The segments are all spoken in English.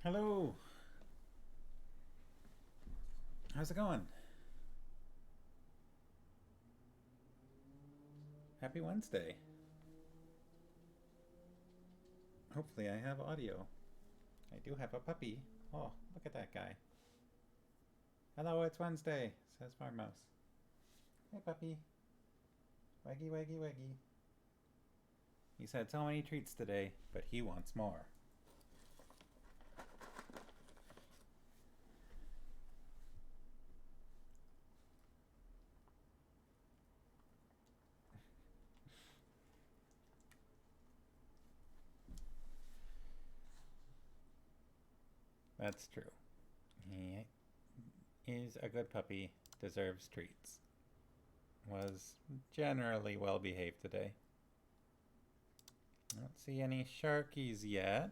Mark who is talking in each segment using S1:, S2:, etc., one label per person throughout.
S1: Hello. How's it going? Happy Wednesday. Hopefully I have audio. I do have a puppy. Oh, look at that guy. Hello, it's Wednesday, says Farm Mouse. Hey puppy. Waggy, waggy, waggy. He's had so many treats today, but he wants more. That's true. He is a good puppy, deserves treats. Was generally well behaved today. I don't see any sharkies yet.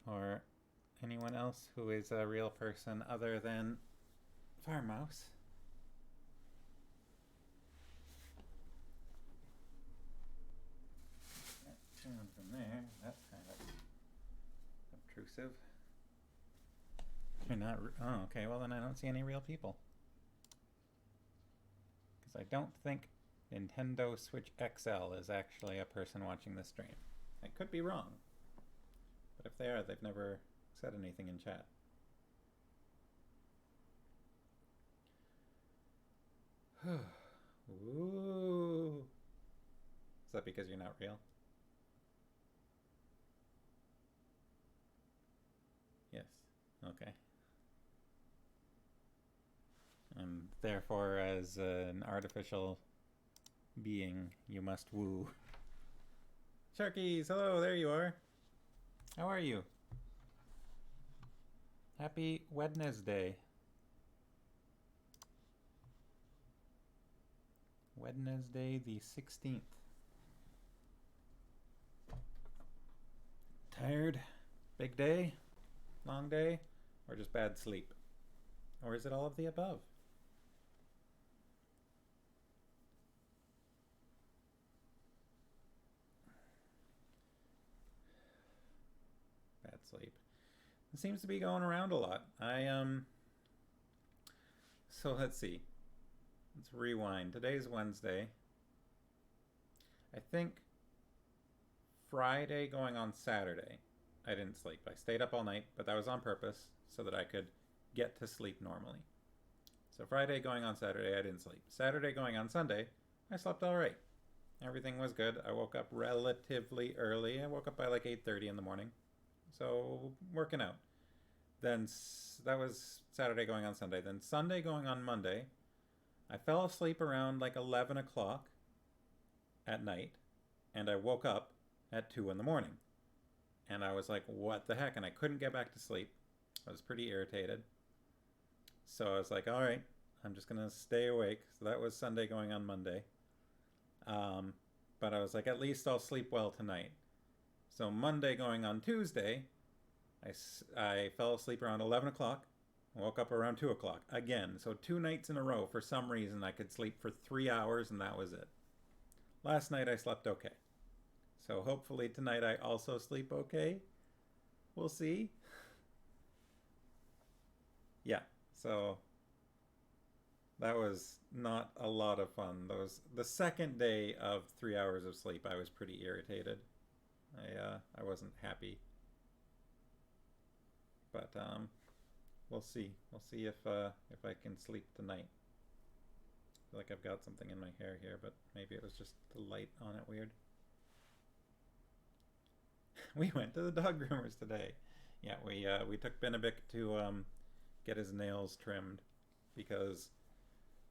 S1: Or anyone else who is a real person other than Farm Mouse. Turn from there. That's kind of obtrusive. You're not. Oh, okay. Well, then I don't see any real people. Because I don't think Nintendo Switch XL is actually a person watching the stream. I could be wrong. But if they are, they've never said anything in chat. Ooh. Is that because you're not real? Yes. Okay. And therefore, as an artificial being, you must woo. Sharkies, hello, there you are. How are you? Happy Wednesday. Wednesday the 16th. Tired? Big day? Long day? Or just bad sleep? Or is it all of the above? Bad sleep. It seems to be going around a lot. So let's see. Let's rewind. Today's Wednesday. I think Friday going on Saturday, I didn't sleep. I stayed up all night, but that was on purpose so that I could get to sleep normally. So Friday going on Saturday, I didn't sleep. Saturday going on Sunday, I slept all right. Everything was good. I woke up relatively early. I woke up by like 8:30 in the morning. So working out. Then that was Saturday going on Sunday. Then Sunday going on Monday, I fell asleep around like 11 o'clock at night, and I woke up at 2 in the morning. And I was like, what the heck? And I couldn't get back to sleep. I was pretty irritated. So I was like, all right, I'm just going to stay awake. So that was Sunday going on Monday. But I was like, at least I'll sleep well tonight. So Monday going on Tuesday, I fell asleep around 11 o'clock. Woke up around 2 o'clock again. So 2 nights in a row, for some reason, I could sleep for 3 hours, and that was it. Last night I slept okay. So hopefully tonight I also sleep okay. We'll see. Yeah, so that was not a lot of fun. The second day of 3 hours of sleep, I was pretty irritated. I wasn't happy. But we'll see. We'll see if I can sleep tonight. I feel like I've got something in my hair here, but maybe it was just the light on it weird. We went to the dog groomers today. Yeah, we took Benedict to get his nails trimmed because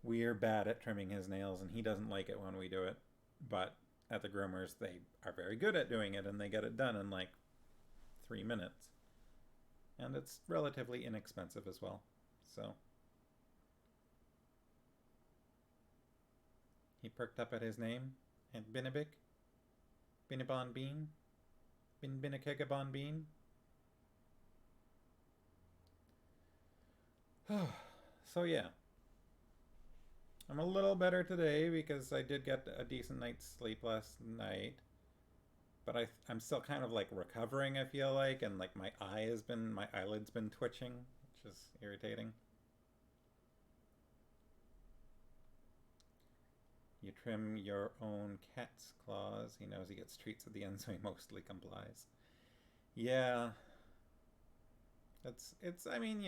S1: we're bad at trimming his nails and he doesn't like it when we do it. But at the groomers, they are very good at doing it and they get it done in like 3 minutes. And it's relatively inexpensive as well. So he perked up at his name. And Benedict? Binnabon Bean? Binnakegabon Bean? So yeah. I'm a little better today because I did get a decent night's sleep last night. But I'm still kind of like recovering, I feel like, and like my eyelid's been twitching, which is irritating. You trim your own cat's claws. He knows he gets treats at the end, so he mostly complies. Yeah, I mean,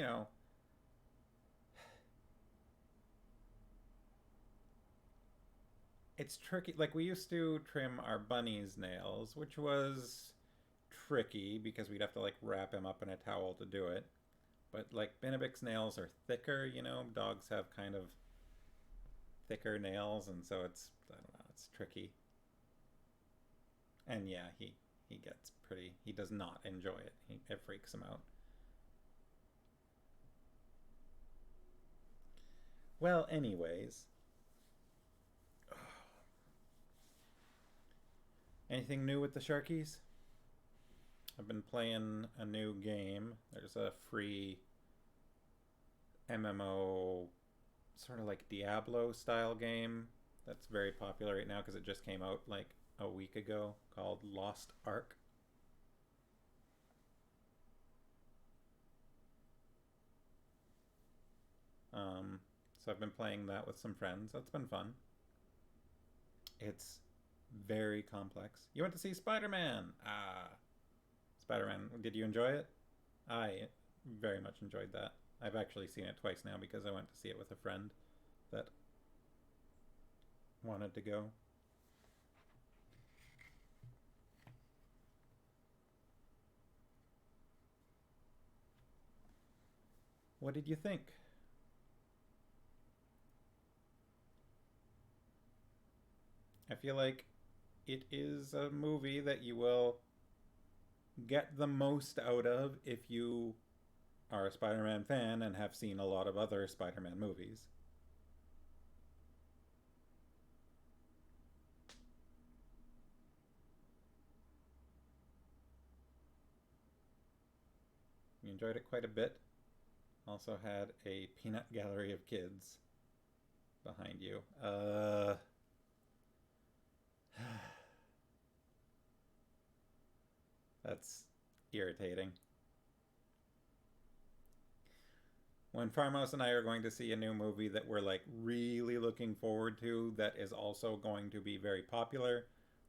S1: it's tricky. Like, we used to trim our bunny's nails, which was tricky because we'd have to like wrap him up in a towel to do it. But like Benebic's nails are thicker, dogs have kind of thicker nails, and so I don't know, it's tricky. And yeah, he gets pretty. He does not enjoy it. It freaks him out. Well, anyways, anything new with the Sharkies? I've been playing a new game. There's a free MMO, sort of like Diablo style game that's very popular right now because it just came out like a week ago, called Lost Ark. So I've been playing that with some friends. That's been fun. It's very complex. You went to see Spider-Man. Spider-Man. Did you enjoy it? I very much enjoyed that. I've actually seen it twice now because I went to see it with a friend that wanted to go. What did you think? I feel like it is a movie that you will get the most out of if you are a Spider Man fan and have seen a lot of other Spider Man movies. You enjoyed it quite a bit. Also had a peanut gallery of kids behind you. That's irritating. When Farmhouse and I are going to see a new movie that we're like really looking forward to, that is also going to be very popular,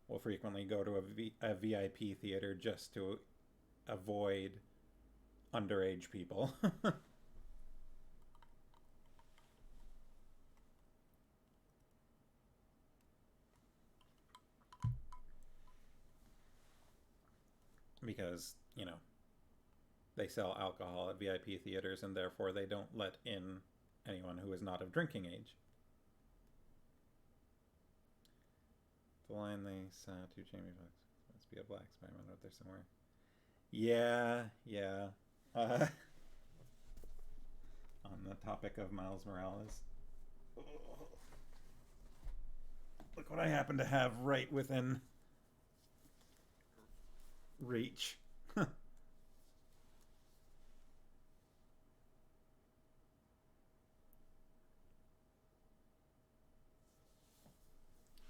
S1: we'll frequently go to a VIP theater just to avoid underage people. Because, they sell alcohol at VIP theaters and therefore they don't let in anyone who is not of drinking age. The line they saw to Jamie Foxx must be a black Spider-Man out there somewhere. Yeah, yeah. Uh, on the topic of Miles Morales. Look what I happen to have right within reach.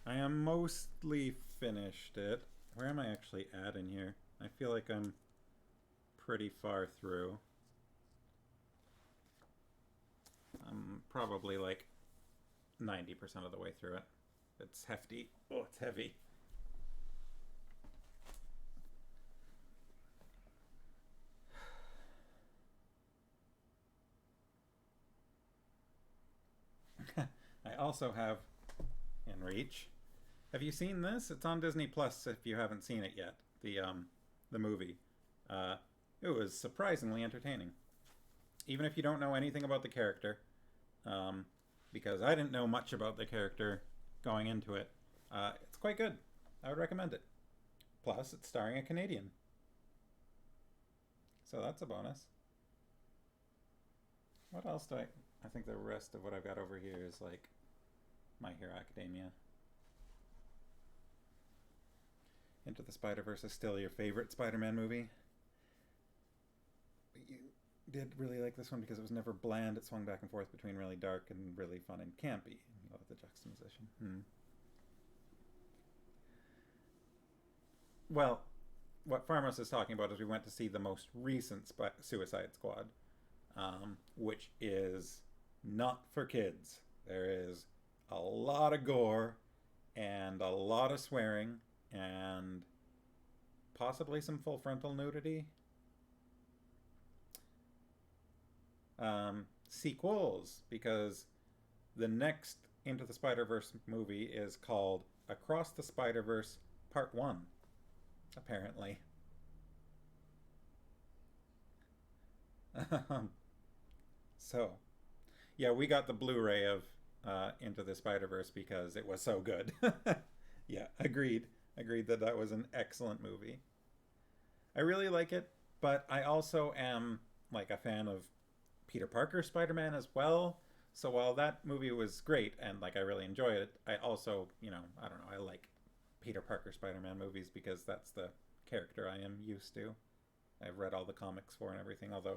S1: I am mostly finished it. Where am I actually at in here? I feel like I'm pretty far through. I'm probably like 90% of the way through it. It's hefty. Oh, it's heavy. I also have in reach. Have you seen this? It's on Disney Plus if you haven't seen it yet. The movie. Uh, it was surprisingly entertaining, even if you don't know anything about the character. Um, because I didn't know much about the character going into it. It's quite good. I would recommend it. Plus, it's starring a Canadian, so that's a bonus. What else do I? I think the rest of what I've got over here is like My Hero Academia. Into the Spider Verse is still your favorite Spider-Man movie. You did really like this one because it was never bland. It swung back and forth between really dark and really fun and campy. Oh, the juxtaposition. Well, what Farmos is talking about is we went to see the most recent Suicide Squad, which is not for kids. There is a lot of gore and a lot of swearing and possibly some full frontal nudity. Sequels, because the next Into the Spider-Verse movie is called Across the Spider-Verse Part 1, apparently. So, yeah, we got the Blu-ray of Into the Spider-Verse because it was so good. Yeah, agreed. Agreed that that was an excellent movie. I really like it, but I also am like a fan of Peter Parker Spider-Man as well. So while that movie was great and like I really enjoyed it, I also, I don't know, I like Peter Parker Spider-Man movies because that's the character I am used to. I've read all the comics for and everything, although,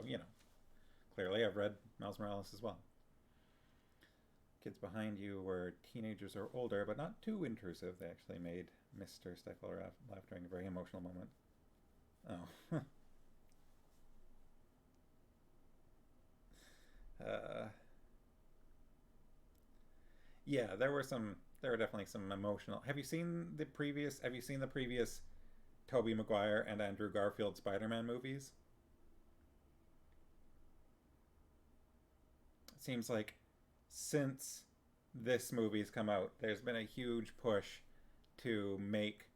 S1: clearly I've read Miles Morales as well. Kids behind you were teenagers or older, but not too intrusive. They actually made Mr. Stifle laugh during a very emotional moment. Oh. uh, yeah, there were definitely some emotional. Have you seen the previous Tobey Maguire and Andrew Garfield Spider-Man movies? It seems like since this movie's come out, there's been a huge push to make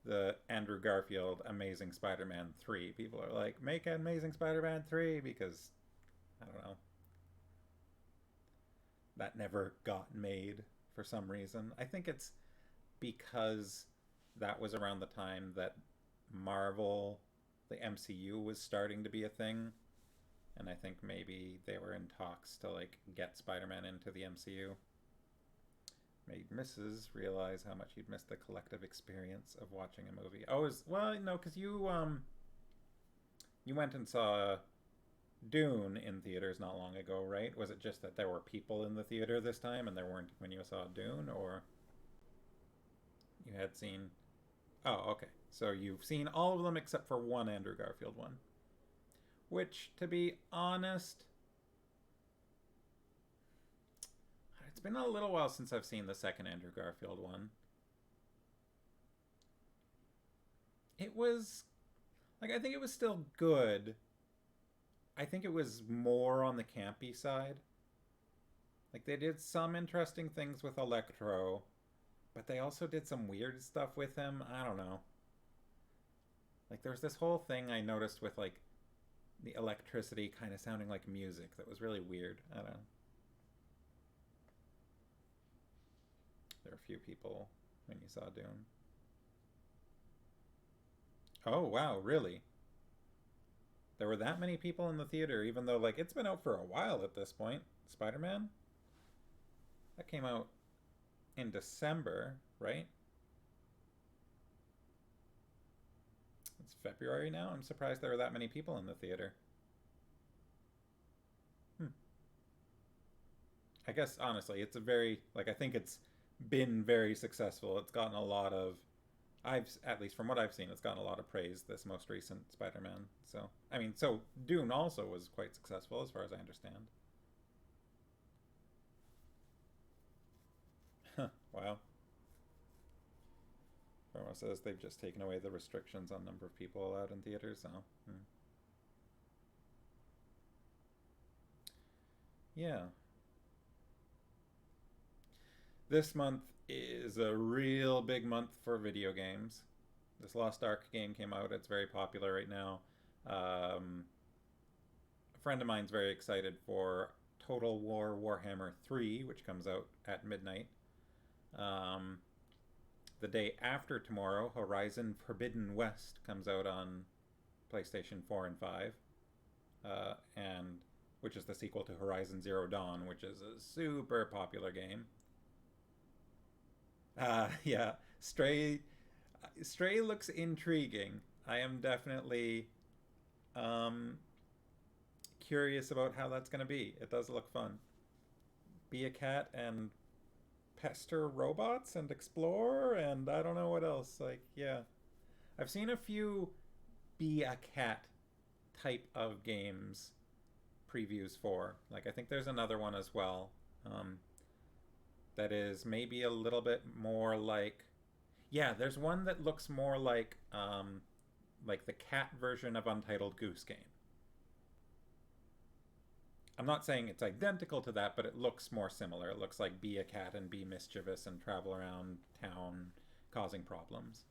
S1: the Andrew Garfield Amazing Spider-Man 3. People are like, make Amazing Spider-Man 3 because, I don't know, that never got made for some reason. I think it's because that was around the time that Marvel, the MCU, was starting to be a thing. And I think maybe they were in talks to like get Spider-Man into the MCU. Made Mrs. realize how much you'd missed the collective experience of watching a movie. Well, no, because you went and saw Dune in theaters not long ago, right? Was it just that there were people in the theater this time and there weren't when you saw Dune, or you had seen? Oh, okay. So you've seen all of them except for one Andrew Garfield one. Which, to be honest, it's been a little while since I've seen the second Andrew Garfield one. It was like I think it was still good. I think it was more on the campy side. Like they did some interesting things with Electro, but they also did some weird stuff with him. I don't know. Like there was this whole thing I noticed with like the electricity kind of sounding like music that was really weird. I don't know. There were a few people when you saw Dune. Oh wow, really? There were that many people in the theater, even though like it's been out for a while at this point. Spider-Man? That came out in December, right? It's February now. I'm surprised there were that many people in the theater. Hmm. I guess honestly, it's a very like I think it's been very successful. It's gotten a lot of I've at least from what I've seen, it's gotten a lot of praise this most recent Spider-Man. So I mean, so Dune also was quite successful as far as I understand. Wow. Pharma says they've just taken away the restrictions on number of people allowed in theaters. So, yeah. This month is a real big month for video games. This Lost Ark game came out. It's very popular right now. A friend of mine's very excited for Total War Warhammer 3, which comes out at midnight. Um, the day after tomorrow, Horizon Forbidden West comes out on PlayStation 4 and 5, and which is the sequel to Horizon Zero Dawn, which is a super popular game. Yeah, Stray looks intriguing. I am definitely um, curious about how that's going to be. It does look fun. Be a cat and pester robots and explore, and I don't know what else. Like, yeah. I've seen a few be a cat type of games previews for. Like, I think there's another one as well that is maybe a little bit more like. Yeah, there's one that looks more like the cat version of Untitled Goose Game. I'm not saying it's identical to that, but it looks more similar. It looks like be a cat and be mischievous and travel around town causing problems.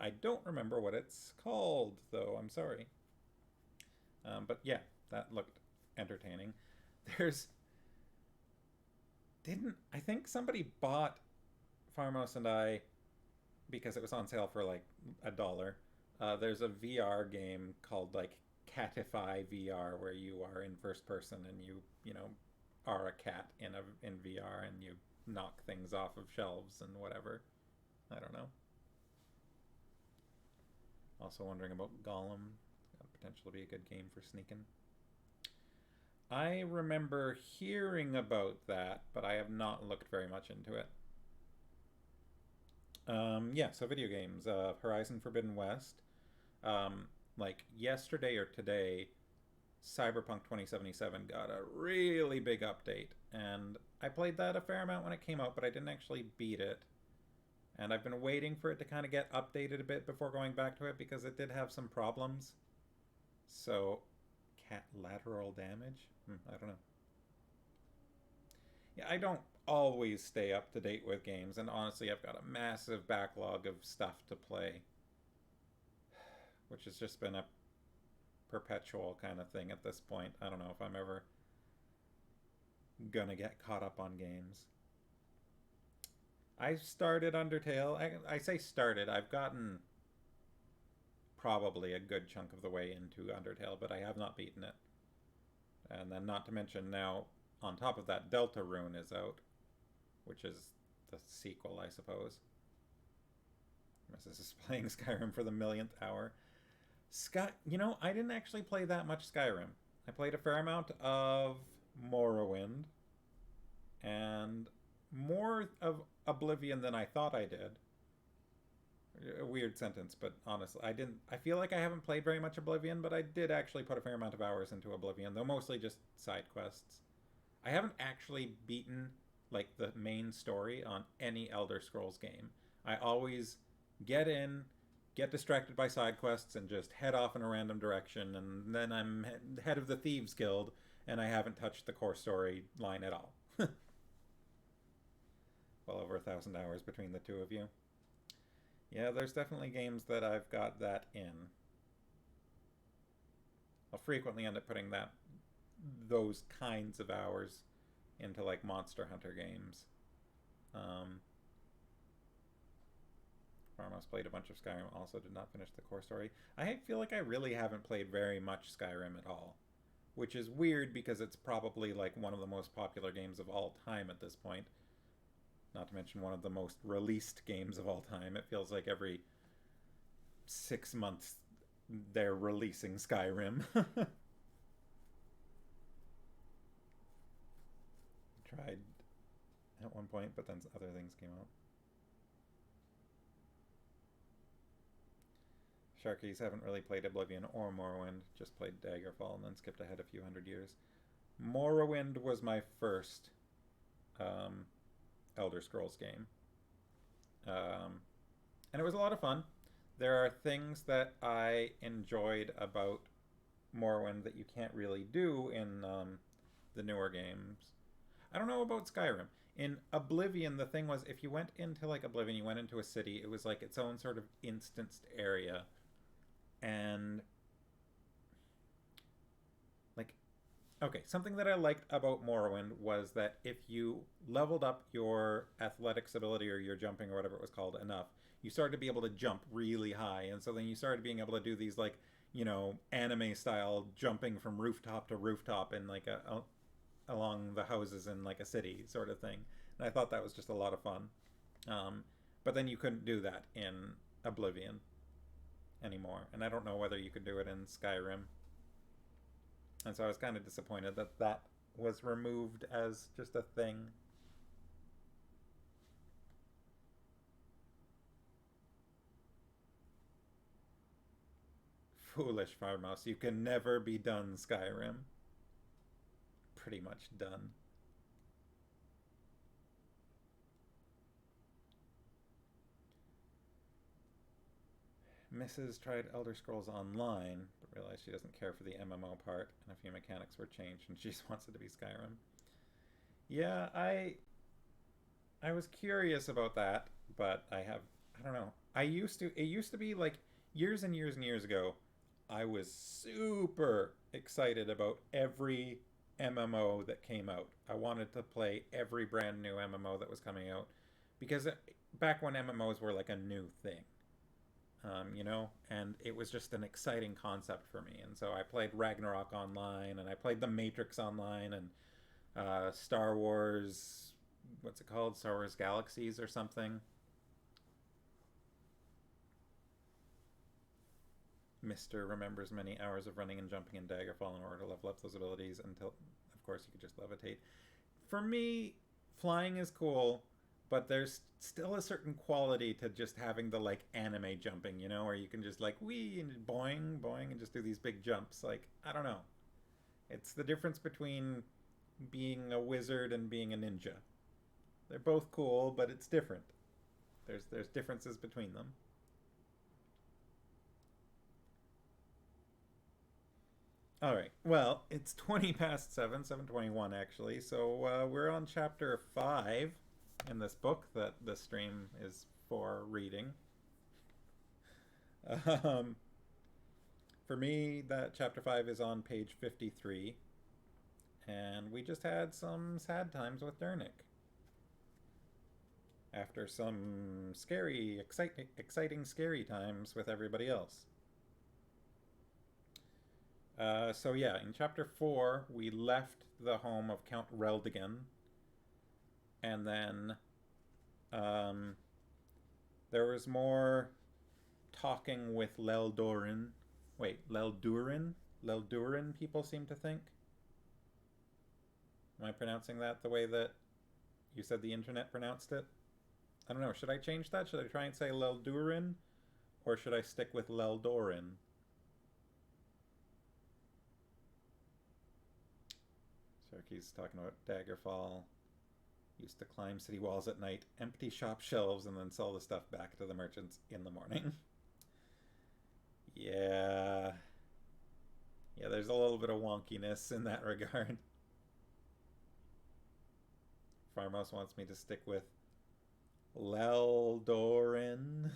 S1: I don't remember what it's called, though. I'm sorry. But yeah, that looked entertaining. There's didn't I think somebody bought Farmos and I because it was on sale for like $1. There's a VR game called like Catify VR where you are in first person and you know are a cat in VR and you knock things off of shelves and whatever. I don't know. Also wondering about Gollum. Got potential to be a good game for sneaking. I remember hearing about that, but I have not looked very much into it. Yeah, so video games. Horizon Forbidden West. Like yesterday or today, Cyberpunk 2077 got a really big update, and I played that a fair amount when it came out, but I didn't actually beat it. And I've been waiting for it to kind of get updated a bit before going back to it because it did have some problems. So, cat lateral damage? I don't know. Yeah, I don't always stay up to date with games, and honestly, I've got a massive backlog of stuff to play, which has just been a perpetual kind of thing at this point. I don't know if I'm ever gonna get caught up on games. I started Undertale. I say started. I've gotten probably a good chunk of the way into Undertale, but I have not beaten it. And then, not to mention, now on top of that, Deltarune is out, which is the sequel, I suppose. Mrs. is playing Skyrim for the millionth hour. I didn't actually play that much Skyrim. I played a fair amount of Morrowind and more of Oblivion than I thought I did. A weird sentence, but honestly, I feel like I haven't played very much Oblivion, but I did actually put a fair amount of hours into Oblivion, though mostly just side quests. I haven't actually beaten like the main story on any Elder Scrolls game. I always get in, get distracted by side quests, and just head off in a random direction, and then I'm head of the Thieves Guild, and I haven't touched the core story line at all. Well over 1,000 hours between the two of you. Yeah, there's definitely games that I've got that in. I'll frequently end up putting those kinds of hours into like Monster Hunter games. Farmhouse played a bunch of Skyrim, also did not finish the core story. I feel like I really haven't played very much Skyrim at all, which is weird because it's probably like one of the most popular games of all time at this point. Not to mention one of the most released games of all time. It feels like every 6 months they're releasing Skyrim. Tried at one point, but then other things came out. Sharkies haven't really played Oblivion or Morrowind, just played Daggerfall and then skipped ahead a few hundred years. Morrowind was my first Elder Scrolls game. And it was a lot of fun. There are things that I enjoyed about Morrowind that you can't really do in the newer games. I don't know about Skyrim. In Oblivion, the thing was, if you went into like Oblivion, you went into a city, it was like its own sort of instanced area. And like, okay, something that I liked about Morrowind was that if you leveled up your athletics ability or your jumping or whatever it was called enough, you started to be able to jump really high. And so then you started being able to do these like, anime style jumping from rooftop to rooftop in like along the houses in like a city sort of thing. And I thought that was just a lot of fun. But then you couldn't do that in Oblivion anymore. And I don't know whether you could do it in Skyrim. And so I was kind of disappointed that that was removed as just a thing. Foolish farmhouse. You can never be done, Skyrim. Pretty much done. Mrs. tried Elder Scrolls Online, but realized she doesn't care for the MMO part, and a few mechanics were changed, and she just wants it to be Skyrim. Yeah, I was curious about that, but I don't know. It used to be like years and years and years ago, I was super excited about every MMO that came out. I wanted to play every brand new MMO that was coming out because back when MMOs were like a new thing, and it was just an exciting concept for me. And so I played Ragnarok online, and I played The Matrix online, and Star Wars, what's it called? Star Wars Galaxies or something. Mister remembers many hours of running and jumping in Daggerfall in order to level up those abilities until, of course, you could just levitate. For me, flying is cool, but there's still a certain quality to just having the like anime jumping, where you can just like wee and boing, boing, and just do these big jumps. Like, I don't know. It's the difference between being a wizard and being a ninja. They're both cool, but it's different. There's differences between them. All right. Well, it's 20 past 7, 7:21 actually. So we're on chapter 5 in this book that the stream is for reading. Um, for me, that chapter 5 is on page 53. And we just had some sad times with Dernick. After some scary, exciting, scary times with everybody else. So yeah, in chapter 4, we left the home of Count Reldigan, and then there was more talking with Leldorin. Wait, Leldurin? Leldurin, people seem to think. Am I pronouncing that the way that you said the internet pronounced it? I don't know. Should I change that? Should I try and say Leldurin? Or should I stick with Leldorin? Sarky's talking about Daggerfall. Used to climb city walls at night, empty shop shelves, and then sell the stuff back to the merchants in the morning. Yeah. Yeah, there's a little bit of wonkiness in that regard. Farmhouse wants me to stick with Leldorin.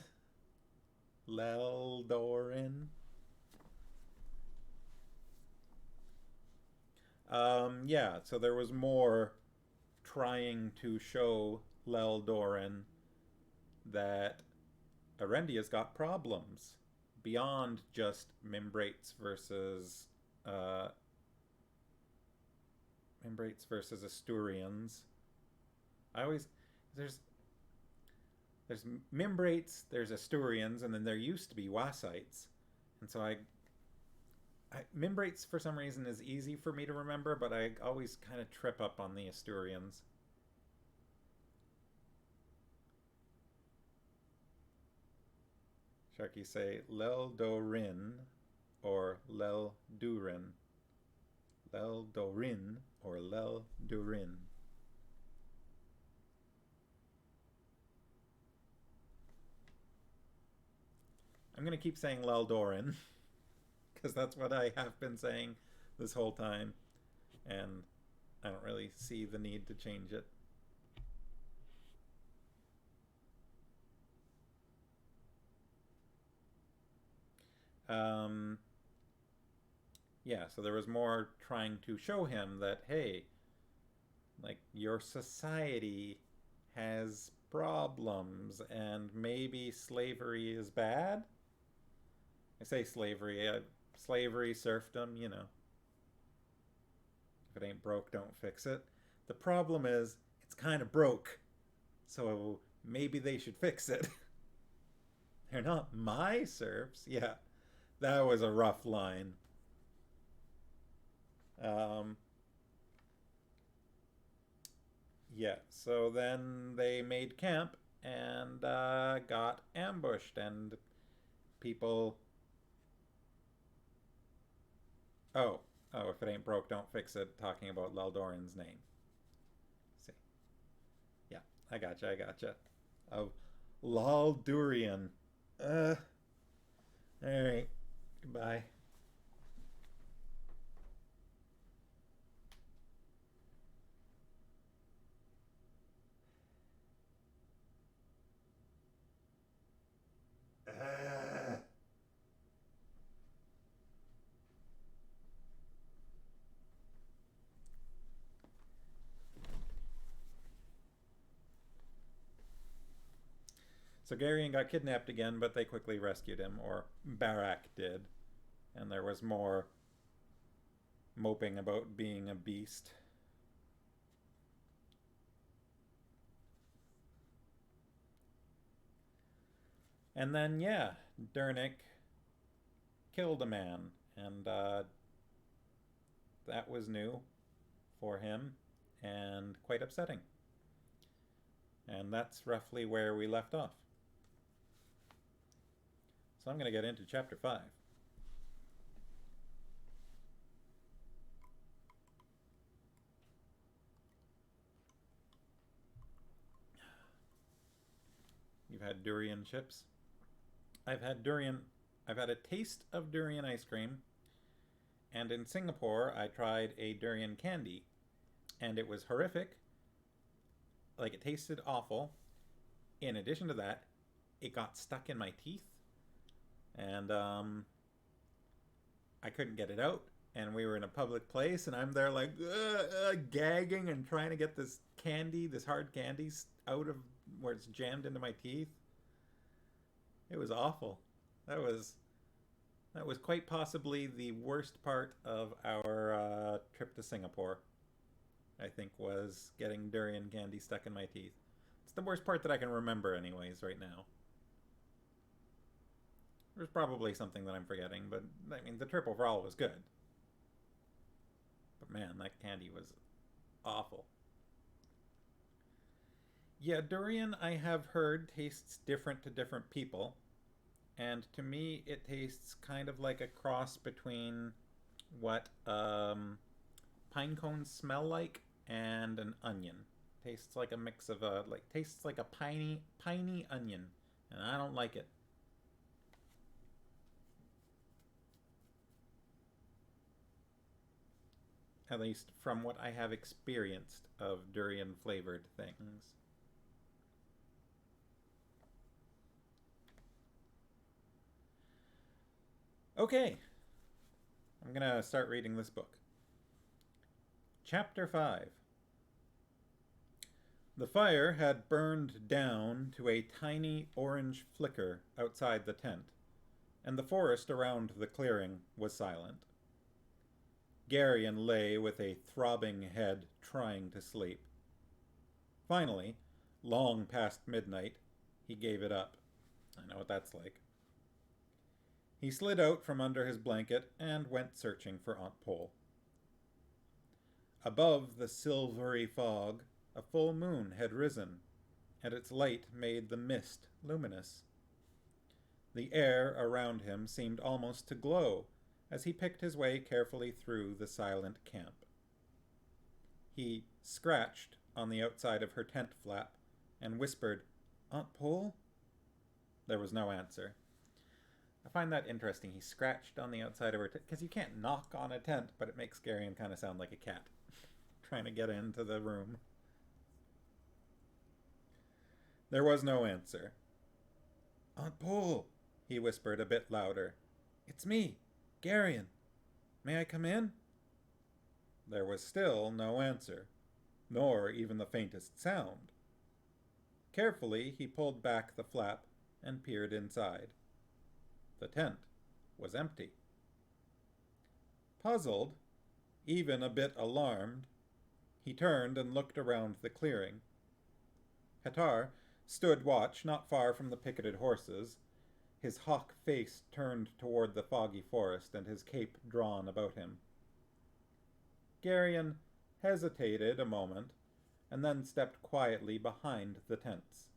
S1: Leldorin. Yeah, so there was more trying to show Leldorin that Arendia's got problems beyond just Membrates versus Asturians. I always there's Membrates, there's Asturians, and then there used to be Wassites, and so Membrates for some reason is easy for me to remember, but I always kind of trip up on the Asturians. Sharky say Leldorin or Leldurin. Leldorin or Leldurin. I'm going to keep saying Leldorin because that's what I have been saying this whole time, and I don't really see the need to change it. Yeah, so there was more trying to show him that, hey, like, your society has problems, and maybe slavery is bad. I say slavery, serfdom, If it ain't broke, don't fix it. The problem is, it's kind of broke, so maybe they should fix it. They're not my serfs. Yeah, that was a rough line. Yeah, so then they made camp and got ambushed, and people Oh, oh, if it ain't broke, don't fix it. Talking about Leldoran's name. See, yeah, I gotcha, I gotcha. Of Laldurian. Uh, all right. Goodbye. So Garion got kidnapped again, but they quickly rescued him, or Barak did, and there was more moping about being a beast. And then, yeah, Dernick killed a man, and that was new for him and quite upsetting. And that's roughly where we left off. So I'm going to get into chapter 5. You've had durian chips. I've had durian. I've had a taste of durian ice cream. And in Singapore, I tried a durian candy. And it was horrific. Like, it tasted awful. In addition to that, it got stuck in my teeth. And I couldn't get it out. And we were in a public place, and I'm there like gagging and trying to get this candy, this hard candy, out of where it's jammed into my teeth. It was awful. That was that was quite possibly the worst part of our trip to Singapore. I think was getting durian candy stuck in my teeth. It's the worst part that I can remember, anyways, right now. There's probably something that I'm forgetting, but I mean, the trip overall was good. But man, that candy was awful. Yeah, durian, I have heard, tastes different to different people. And to me, it tastes kind of like a cross between what pine cones smell like and an onion. Tastes like a mix of a tastes like a piney onion, and I don't like it. At least from what I have experienced of durian flavored things. Okay, I'm gonna start reading this book. Chapter 5. The fire had burned down to a tiny orange flicker outside the tent, and the forest around the clearing was silent. Garion lay with a throbbing head, trying to sleep. Finally, long past midnight, he gave it up. I know what that's like. He slid out from under his blanket and went searching for Aunt Pole. Above the silvery fog, a full moon had risen, and its light made the mist luminous. The air around him seemed almost to glow as he picked his way carefully through the silent camp. He scratched on the outside of her tent flap and whispered, "Aunt Pole?" There was no answer. I find that interesting. He scratched on the outside of her tent, because you can't knock on a tent, but it makes Garion kind of sound like a cat trying to get into the room. There was no answer. "Aunt Pole," he whispered a bit louder. "It's me, Garion. May I come in?" There was still no answer, nor even the faintest sound. Carefully, he pulled back the flap and peered inside. The tent was empty. Puzzled, even a bit alarmed, he turned and looked around the clearing. Hatar stood watch not far from the picketed horses, his hawk face turned toward the foggy forest and his cape drawn about him. Garion hesitated a moment and then stepped quietly behind the tents.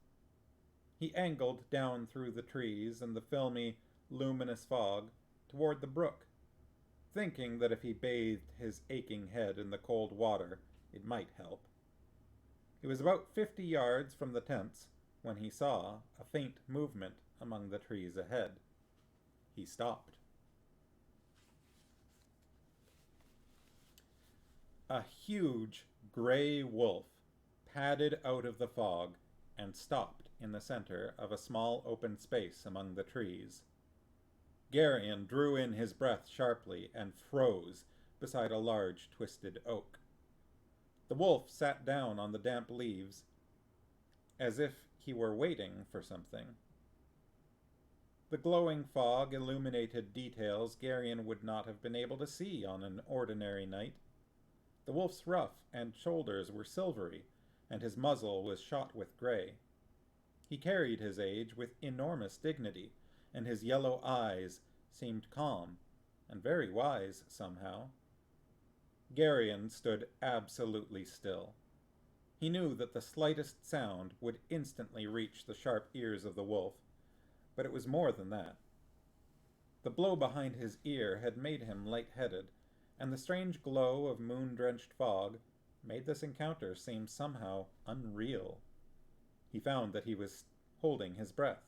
S1: He angled down through the trees and the filmy, luminous fog toward the brook, thinking that if he bathed his aching head in the cold water, it might help. He was about 50 yards from the tents when he saw a faint movement among the trees ahead. He stopped. A huge gray wolf padded out of the fog and stopped in the center of a small open space among the trees. Garion drew in his breath sharply and froze beside a large twisted oak. The wolf sat down on the damp leaves as if he were waiting for something. The glowing fog illuminated details Garion would not have been able to see on an ordinary night. The wolf's ruff and shoulders were silvery, and his muzzle was shot with gray. He carried his age with enormous dignity, and his yellow eyes seemed calm and very wise somehow. Garion stood absolutely still. He knew that the slightest sound would instantly reach the sharp ears of the wolf, but it was more than that. The blow behind his ear had made him light-headed, and the strange glow of moon-drenched fog made this encounter seem somehow unreal. He found that he was holding his breath.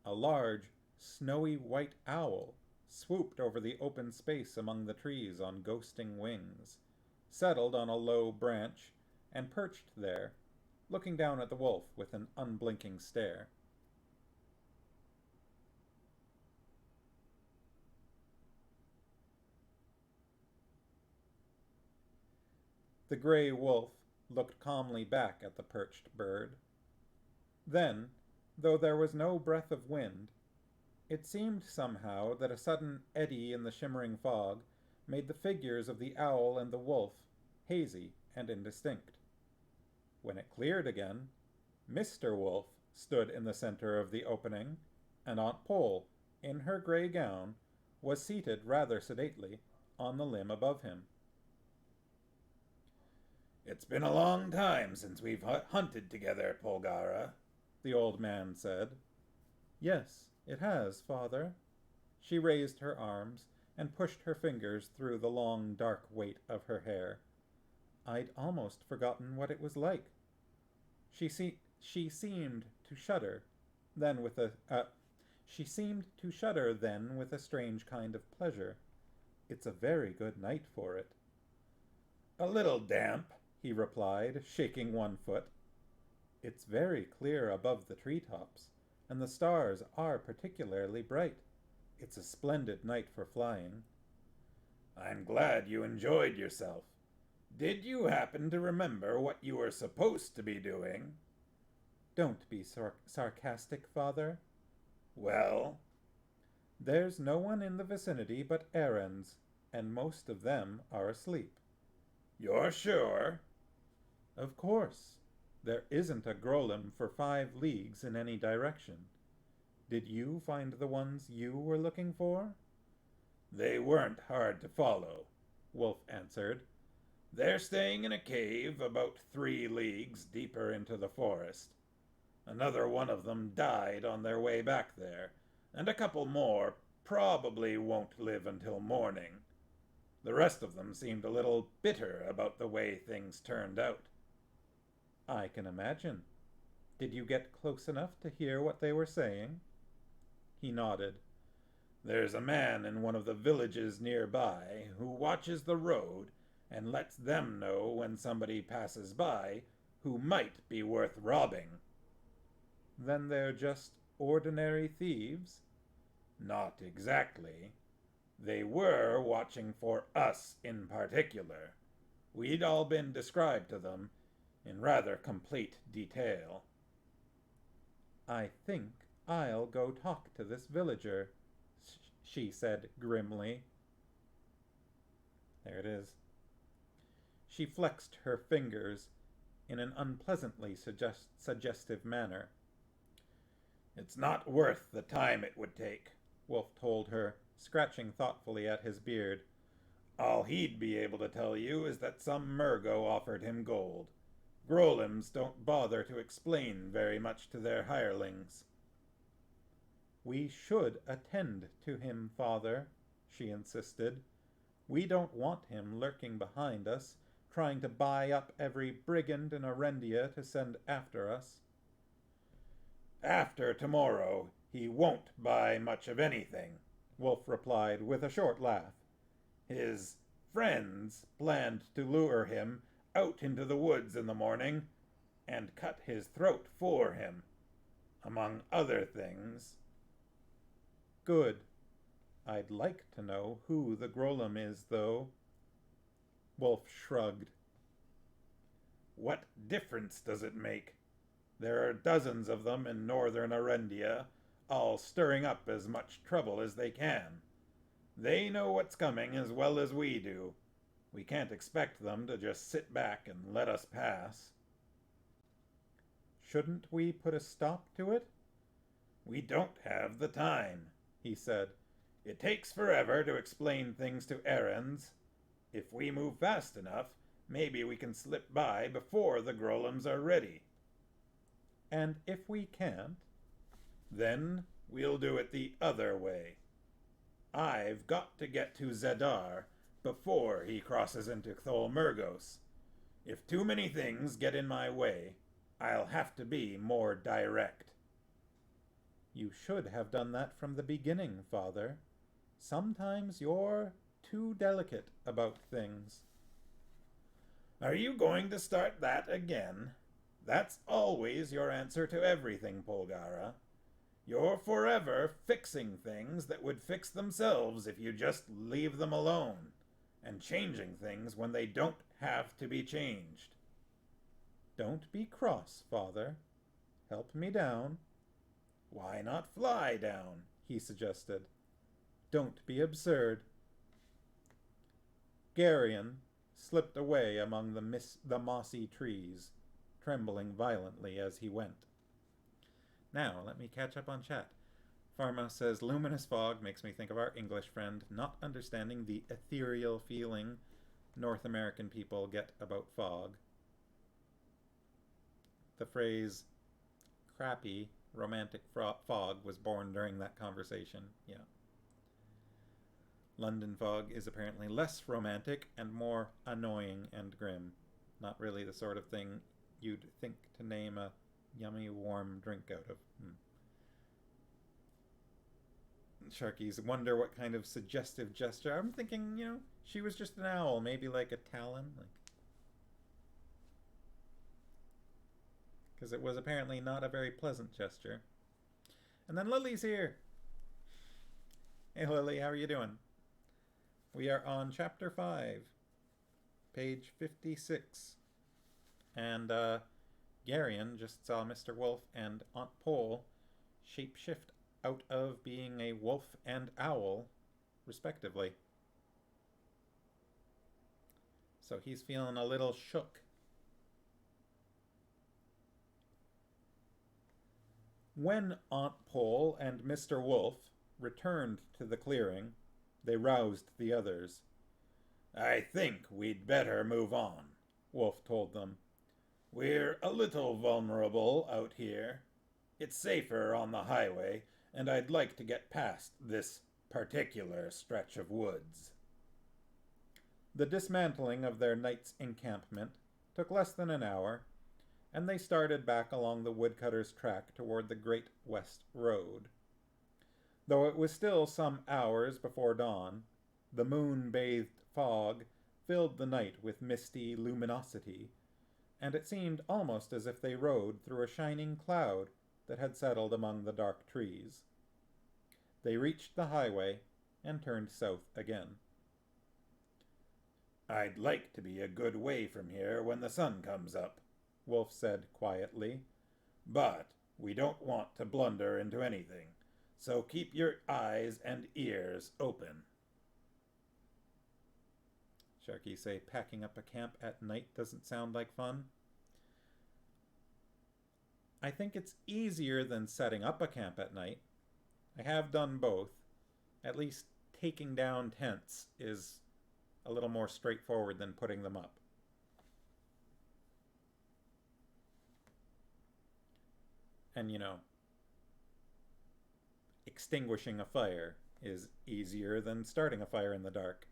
S1: A large, snowy white owl swooped over the open space among the trees on ghosting wings, settled on a low branch, and perched there, looking down at the wolf with an unblinking stare. The gray wolf looked calmly back at the perched bird. Then, though there was no breath of wind, it seemed somehow that a sudden eddy in the shimmering fog made the figures of the owl and the wolf hazy and indistinct. When it cleared again, Mr. Wolf stood in the center of the opening, and Aunt Pole, in her gray gown, was seated rather sedately on the limb above him.
S2: "It's been a long time since we've hunted together, Polgara," the old man said.
S1: "Yes, it has, Father." She raised her arms and pushed her fingers through the long, dark weight of her hair. "I'd almost forgotten what it was like." She seemed to shudder, then with a strange kind of pleasure. "It's a very good night for it."
S2: "A little damp," he replied, shaking one foot.
S1: "It's very clear above the treetops, and the stars are particularly bright. It's a splendid night for flying."
S2: "I'm glad you enjoyed yourself. Did you happen to remember what you were supposed to be doing?"
S1: "Don't be sarcastic, Father."
S2: "Well?"
S1: "There's no one in the vicinity but Arendia, and most of them are asleep."
S2: "You're sure?"
S1: "Of course. There isn't a Grolem for 5 leagues in any direction. Did you find the ones you were looking for?"
S2: "They weren't hard to follow," Wolf answered. "They're staying in a cave about 3 leagues deeper into the forest. Another one of them died on their way back there, and a couple more probably won't live until morning. The rest of them seemed a little bitter about the way things turned out."
S1: "I can imagine. Did you get close enough to hear what they were saying?" He nodded.
S2: "There's a man in one of the villages nearby who watches the road and lets them know when somebody passes by who might be worth robbing."
S1: "Then they're just ordinary thieves?"
S2: "Not exactly. They were watching for us in particular. We'd all been described to them in rather complete detail."
S1: "I think I'll go talk to this villager," she said grimly. There it is. She flexed her fingers in an unpleasantly suggestive manner.
S2: "It's not worth the time it would take,"
S1: Wolf told her, scratching thoughtfully at his beard.
S2: "All he'd be able to tell you is that some Murgo offered him gold. Grolems don't bother to explain very much to their hirelings."
S1: "We should attend to him, Father," she insisted. We don't want him lurking behind us, trying to buy up every brigand in Arendia to send after us.
S2: After tomorrow, he won't buy much of anything,
S1: Wolf replied with a short laugh.
S2: His friends planned to lure him out into the woods in the morning and cut his throat for him, among other things.
S1: Good. I'd like to know who the Grolem is, though. Wolf shrugged.
S2: What difference does it make? There are dozens of them in northern Arendia, all stirring up as much trouble as they can. They know what's coming as well as we do. We can't expect them to just sit back and let us pass.
S1: Shouldn't we put a stop to it?
S2: We don't have the time,
S1: he said.
S2: It takes forever to explain things to errands. If we move fast enough, maybe we can slip by before the Grolems are ready.
S1: And if we can't?
S2: Then we'll do it the other way. I've got to get to Zedar before he crosses into Tholmergos. If too many things get in my way, I'll have to be more direct.
S1: You should have done that from the beginning, Father. Sometimes you're too delicate about things.
S2: Are you going to start that again? That's always your answer to everything, Polgara. You're forever fixing things that would fix themselves if you just leave them alone, and changing things when they don't have to be changed.
S1: Don't be cross, Father. Help me down.
S2: Why not fly down?
S1: He suggested. Don't be absurd. Garion slipped away among the mossy trees, trembling violently as he went. Now, let me catch up on chat. Pharma says, luminous fog makes me think of our English friend not understanding the ethereal feeling North American people get about fog. The phrase, crappy, romantic fog was born during that conversation, yeah. London fog is apparently less romantic and more annoying and grim. Not really the sort of thing you'd think to name a yummy warm drink out of. Sharkies wonder what kind of suggestive gesture. I'm thinking, she was just an owl, maybe like a talon, because it was apparently not a very pleasant gesture. And then Lily's here. Hey Lily, how are you doing? We are on chapter 5, page 56. And Garion just saw Mr. Wolf and Aunt Pole shapeshift out of being a wolf and owl, respectively. So he's feeling a little shook. When Aunt Pole and Mr. Wolf returned to the clearing, they roused the others.
S2: I think we'd better move on, Wolf told them. We're a little vulnerable out here. It's safer on the highway, and I'd like to get past this particular stretch of woods.
S1: The dismantling of their night's encampment took less than an hour, and they started back along the woodcutter's track toward the Great West Road. Though it was still some hours before dawn, the moon-bathed fog filled the night with misty luminosity, and it seemed almost as if they rode through a shining cloud that had settled among the dark trees. They reached the highway and turned south again.
S2: I'd like to be a good way from here when the sun comes up, Wolf said quietly, but we don't want to blunder into anything. So keep your eyes and ears open.
S1: Sharky say packing up a camp at night doesn't sound like fun. I think it's easier than setting up a camp at night. I have done both. At least taking down tents is a little more straightforward than putting them up. And extinguishing a fire is easier than starting a fire in the dark.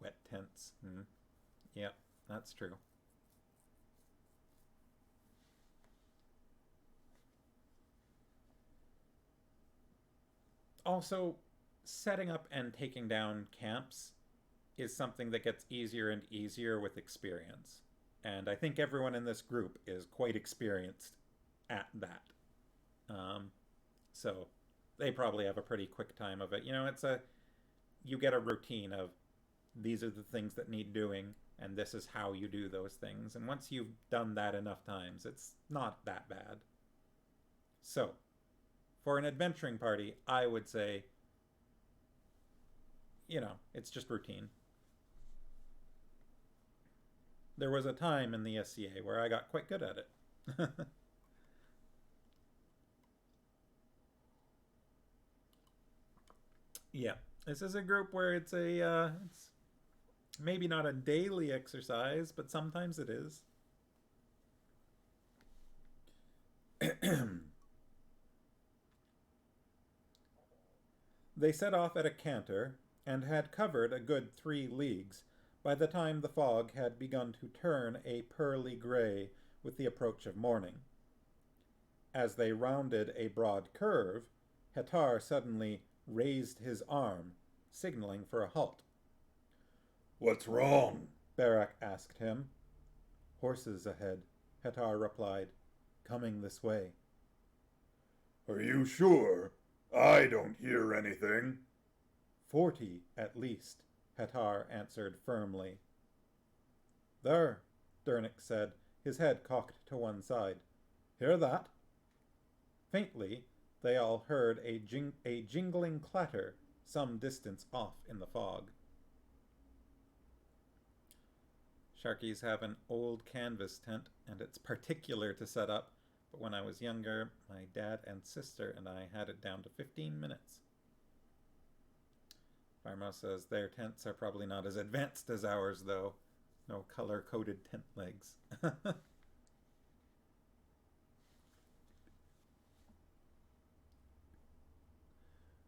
S1: Wet tents. Yep, that's true. Also, setting up and taking down camps is something that gets easier and easier with experience. And I think everyone in this group is quite experienced at that. Um, so they probably have a pretty quick time of it. You get a routine of these are the things that need doing, and this is how you do those things. And once you've done that enough times, it's not that bad. So, for an adventuring party, I would say, it's just routine. There was a time in the SCA where I got quite good at it. Yeah, this is a group where it's maybe not a daily exercise, but sometimes it is. They set off at a canter, and had covered a good 3 leagues by the time the fog had begun to turn a pearly grey with the approach of morning. As they rounded a broad curve, Hetar suddenly raised his arm, signaling for a halt.
S2: "What's wrong?"
S1: Barak asked him. "Horses ahead," Hetar replied, "coming this way."
S2: "Are you sure? I don't hear anything."
S1: 40 at least, Hetar answered firmly. "There," Dernick said, his head cocked to one side. "Hear that?" Faintly, they all heard a jingling clatter some distance off in the fog. Sharkies have an old canvas tent, and it's particular to set up, but when I was younger, my dad and sister and I had it down to 15 minutes. Farmo says their tents are probably not as advanced as ours, though. No color-coded tent legs.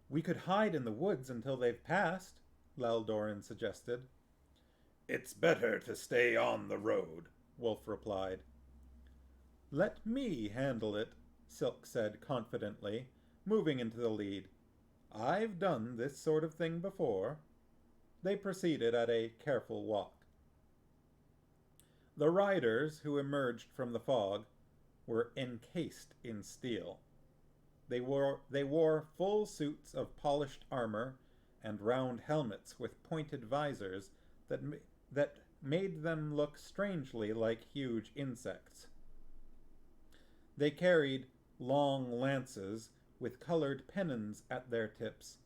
S1: "We could hide in the woods until they've passed," Leldorin suggested.
S2: "It's better to stay on the road,"
S1: Wolf replied. "Let me handle it," Silk said confidently, moving into the lead. "I've done this sort of thing before." They proceeded at a careful walk. The riders who emerged from the fog were encased in steel. They wore full suits of polished armor and round helmets with pointed visors that made them look strangely like huge insects. They carried long lances with colored pennons at their tips,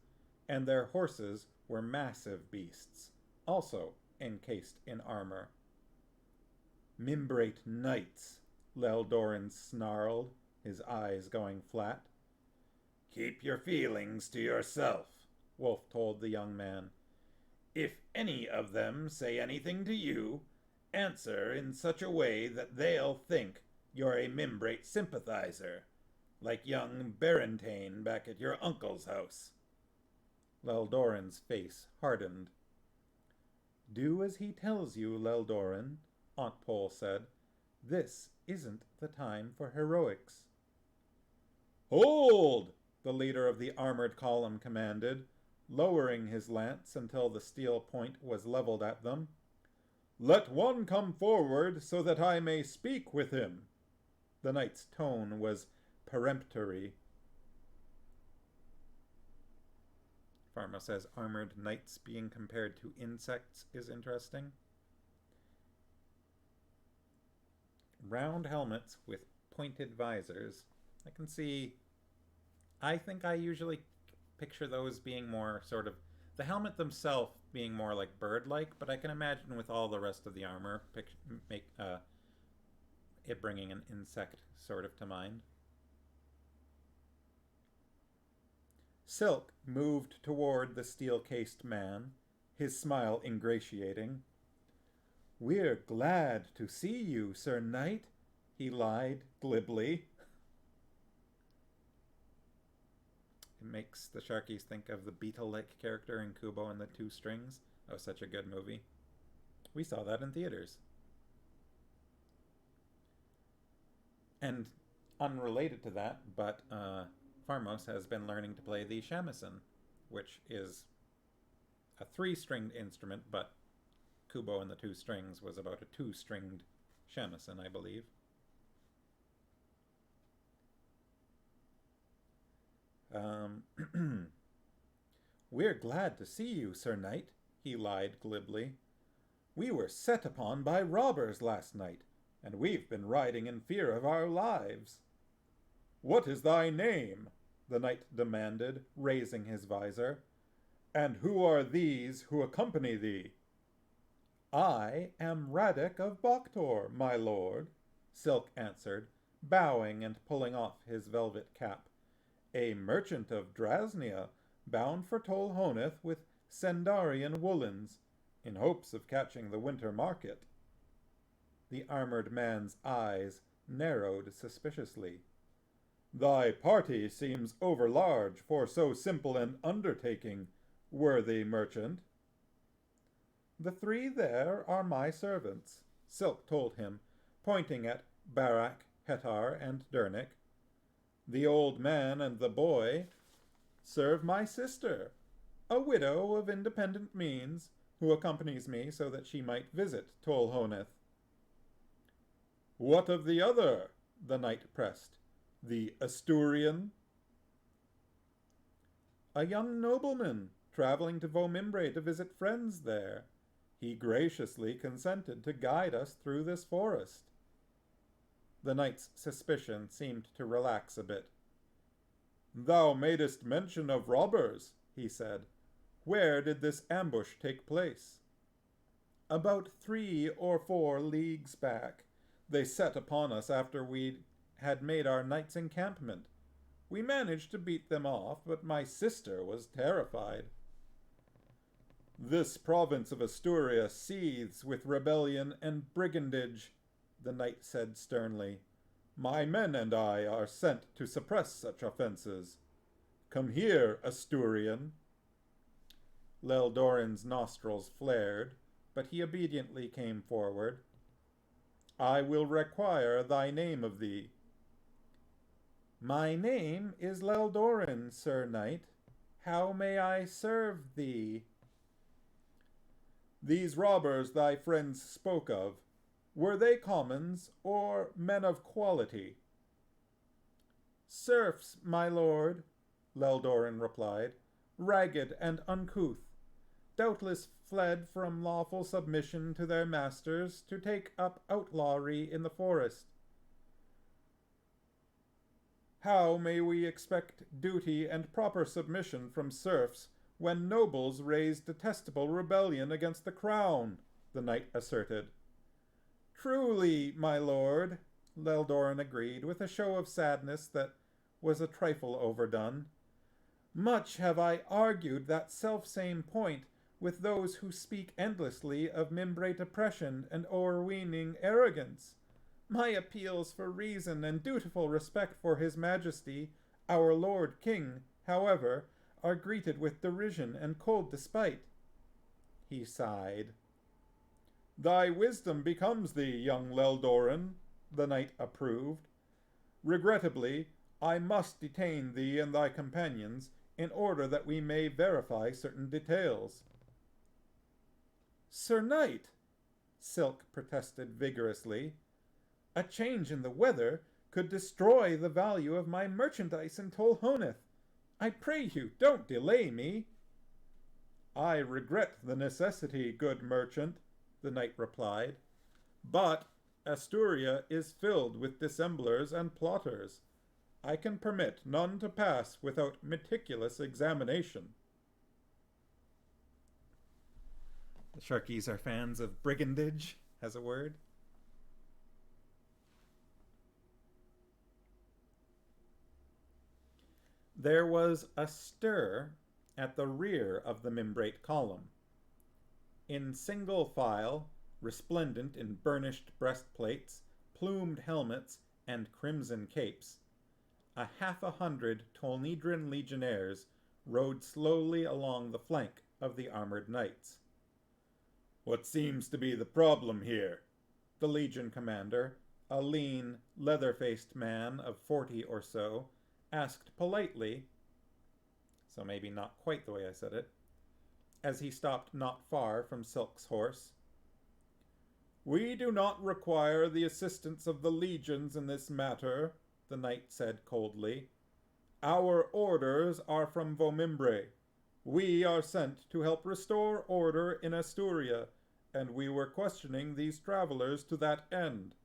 S1: and their horses were massive beasts, also encased in armor. "Mimbrate knights," Leldorin snarled, his eyes going flat.
S2: "Keep your feelings to yourself,"
S1: Wolf told the young man.
S2: "If any of them say anything to you, answer in such a way that they'll think you're a Mimbrate sympathizer, like young Berentane back at your uncle's house."
S1: Leldorin's face hardened. "Do as he tells you, Leldorin," Aunt Pole said. "This isn't the time for heroics." "Hold!" the leader of the armored column commanded, lowering his lance until the steel point was leveled at them. "Let one come forward so that I may speak with him." The knight's tone was peremptory. Pharma says armored knights being compared to insects is interesting. Round helmets with pointed visors. I think I usually picture those being more sort of, the helmet themselves being more like bird-like, but I can imagine with all the rest of the armor, it bringing an insect sort of to mind. Silk moved toward the steel-cased man, his smile ingratiating. "We're glad to see you, Sir Knight," he lied glibly. makes the Sharkies think of the beetle-like character in Kubo and the Two Strings. Oh, such a good movie. We saw that in theaters. And unrelated to that, but Farmos has been learning to play the shamisen, which is a 3-stringed instrument, but Kubo and the Two Strings was about a 2-stringed shamisen, I believe. We're glad to see you, Sir Knight, he lied glibly. We were set upon by robbers last night, and we've been riding in fear of our lives. What is thy name? The knight demanded, raising his visor. And who are these who accompany thee? I am Radek of Boktor, my lord, Silk answered, bowing and pulling off his velvet cap. A merchant of Drasnia, bound for Tolhoneth with Sendarian woolens, in hopes of catching the winter market. The armored man's eyes narrowed suspiciously. Thy party seems overlarge for so simple an undertaking, worthy merchant. The 3 there are my servants, Silk told him, pointing at Barak, Hetar, and Dernick. The old man and the boy serve my sister, a widow of independent means, who accompanies me so that she might visit Tolhoneth. What of the other? The knight pressed. The Asturian? A young nobleman, traveling to Vomimbre to visit friends there. He graciously consented to guide us through this forest. The knight's suspicion seemed to relax a bit. Thou madest mention of robbers, he said. Where did this ambush take place? About 3 or 4 leagues back. They set upon us after we had made our night's encampment. We managed to beat them off, but my sister was terrified. This province of Asturia seethes with rebellion and brigandage, the knight said sternly. My men and I are sent to suppress such offenses. Come here, Asturian. Leldoran's nostrils flared, but he obediently came forward. I will require thy name of thee. My name is Leldoran, Sir Knight. How may I serve thee? These robbers thy friends spoke of, were they commons or men of quality? Serfs, my lord, Leldoran replied, ragged and uncouth, doubtless fled from lawful submission to their masters to take up outlawry in the forest. How may we expect duty and proper submission from serfs when nobles raise detestable rebellion against the crown? The knight asserted. Truly, my lord, Leldoran agreed, with a show of sadness that was a trifle overdone. Much have I argued that selfsame point with those who speak endlessly of Mimbre depression and o'erweening arrogance. My appeals for reason and dutiful respect for his majesty, our Lord King, however, are greeted with derision and cold despite. He sighed. Thy wisdom becomes thee, young Leldoran, the knight approved. Regrettably, I must detain thee and thy companions in order that we may verify certain details. Sir Knight, Silk protested vigorously, a change in the weather could destroy the value of my merchandise in Tolhoneth. I pray you, don't delay me. I regret the necessity, good merchant, the knight replied, but Asturia is filled with dissemblers and plotters. I can permit none to pass without meticulous examination. The Sharkies are fans of brigandage as a word. There was a stir at the rear of the Mimbrate column. In single file, resplendent in burnished breastplates, plumed helmets, and crimson capes, a 100 Tolnedran legionnaires rode slowly along the flank of the armored knights.
S2: "What seems to be the problem here?"
S1: The legion commander, a lean, leather-faced man of 40 or so, asked politely, so maybe not quite the way I said it, as he stopped not far from Silk's horse.
S2: "We do not require the assistance of the legions in this matter," the knight said coldly. "Our orders are from Vomimbre. We are sent to help restore order in Asturia, and we were questioning these travelers to that end."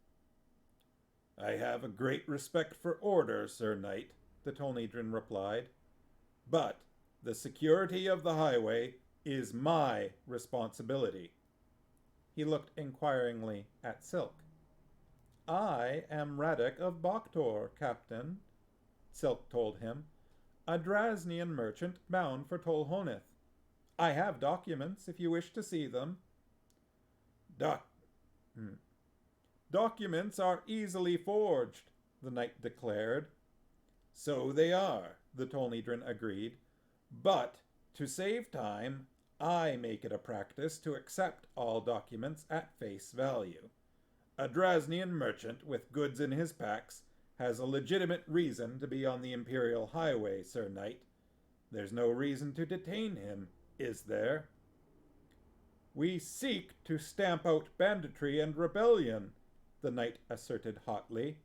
S2: "I have a great respect for order, Sir Knight," the Tolnedran replied. "But the security of the highway is my responsibility."
S1: He looked inquiringly at Silk. "I am Radek of Boktor, Captain," Silk told him, "a Drasnian merchant bound for Tolhoneth. I have documents if you wish to see them."
S2: Documents are easily forged," the knight declared.
S1: "So they are," the Tolnedran agreed. "But, to save time, I make it a practice to accept all documents at face value. A Drasnian merchant with goods in his packs has a legitimate reason to be on the Imperial Highway, Sir Knight. There's no reason to detain him, is there?"
S2: "We seek to stamp out banditry and rebellion," the knight asserted hotly.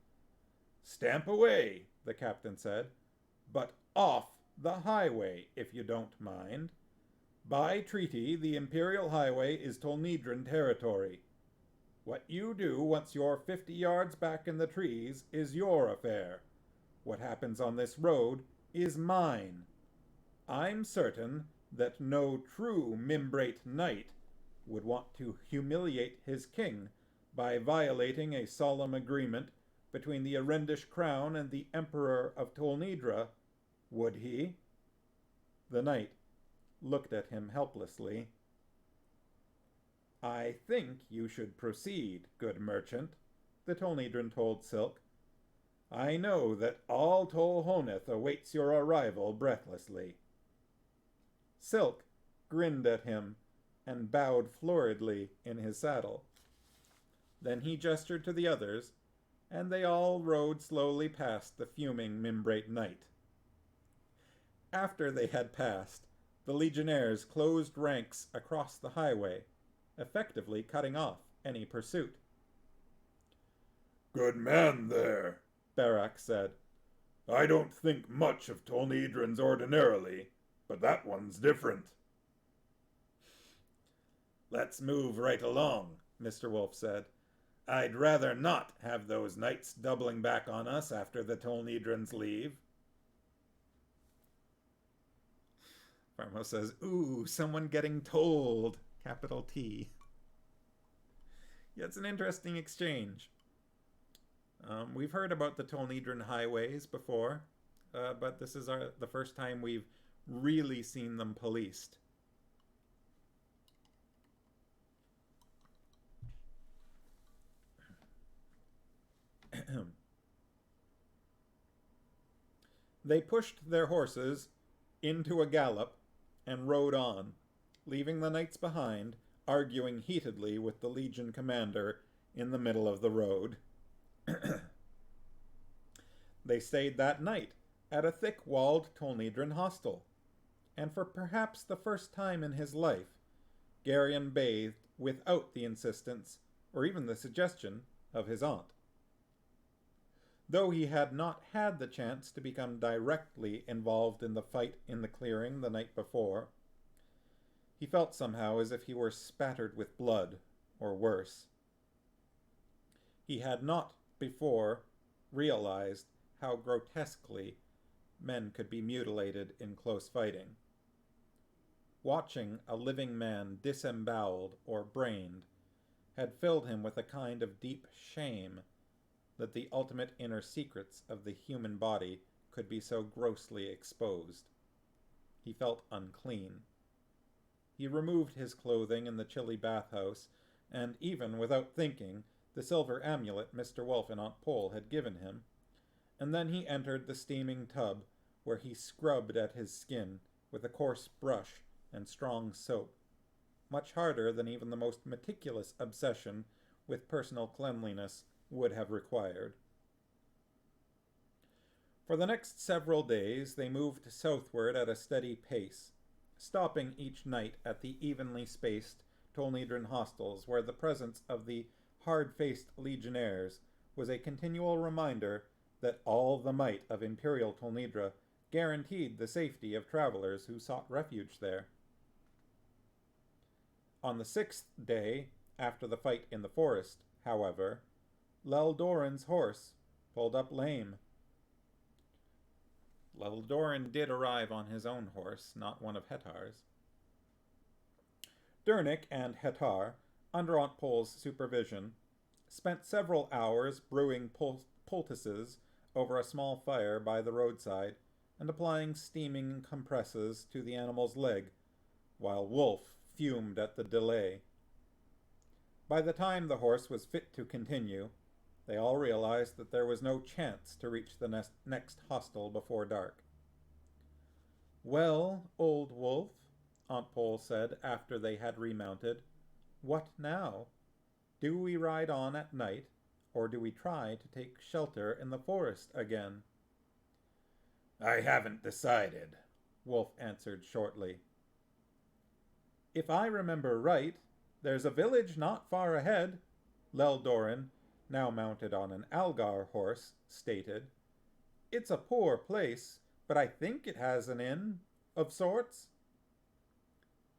S1: "Stamp away," the captain said, "but off the highway, if you don't mind. By treaty, the Imperial Highway is Tolnedran territory. What you do once you're 50 yards back in the trees is your affair. What happens on this road is mine. I'm certain that no true Mimbrate knight would want to humiliate his king by violating a solemn agreement between the Arendish crown and the Emperor of Tolnedra, would he?" The knight looked at him helplessly. "I think you should proceed, good merchant," the Tolnedran told Silk. "I know that all Tolhoneth awaits your arrival breathlessly." Silk grinned at him and bowed floridly in his saddle. Then he gestured to the others, and they all rode slowly past the fuming Mimbrate knight. After they had passed, the legionnaires closed ranks across the highway, effectively cutting off any pursuit.
S2: "Good man there,"
S1: Barak said.
S2: "I don't think much of Tolnedrans ordinarily, but that one's different."
S1: "Let's move right along," Mr. Wolf said. "I'd rather not have those knights doubling back on us after the Tolnedrans leave." Farmo says, "Ooh, someone getting told." Capital T. Yeah, it's an interesting exchange. We've heard about the Tolnedran highways before, but this is the first time we've really seen them policed. They pushed their horses into a gallop and rode on, leaving the knights behind, arguing heatedly with the legion commander in the middle of the road. They stayed that night at a thick-walled Tolnedran hostel, and for perhaps the first time in his life, Garion bathed without the insistence, or even the suggestion, of his aunt. Though he had not had the chance to become directly involved in the fight in the clearing the night before, he felt somehow as if he were spattered with blood, or worse. He had not before realized how grotesquely men could be mutilated in close fighting. Watching a living man disemboweled or brained had filled him with a kind of deep shame that the ultimate inner secrets of the human body could be so grossly exposed. He felt unclean. He removed his clothing in the chilly bathhouse, and even without thinking, the silver amulet Mr. Wolf and Aunt Pole had given him, and then he entered the steaming tub, where he scrubbed at his skin with a coarse brush and strong soap, much harder than even the most meticulous obsession with personal cleanliness would have required. For the next several days they moved southward at a steady pace, stopping each night at the evenly spaced Tolnedran hostels where the presence of the hard-faced legionnaires was a continual reminder that all the might of Imperial Tolnedra guaranteed the safety of travelers who sought refuge there. On the 6th day, after the fight in the forest, however, Leldoran's horse pulled up lame. Leldoran did arrive on his own horse, not one of Hetar's. Dernick and Hetar, under Aunt Pole's supervision, spent several hours brewing poultices over a small fire by the roadside and applying steaming compresses to the animal's leg, while Wolf fumed at the delay. By the time the horse was fit to continue, they all realized that there was no chance to reach the next hostel before dark. "Well, old wolf," Aunt Pole said after they had remounted, "what now? Do we ride on at night, or do we try to take shelter in the forest again?"
S2: "I haven't decided,"
S1: Wolf answered shortly. "If I remember right, there's a village not far ahead," Leldoran, now mounted on an Algar horse, stated. "It's a poor place, but I think it has an inn, of sorts."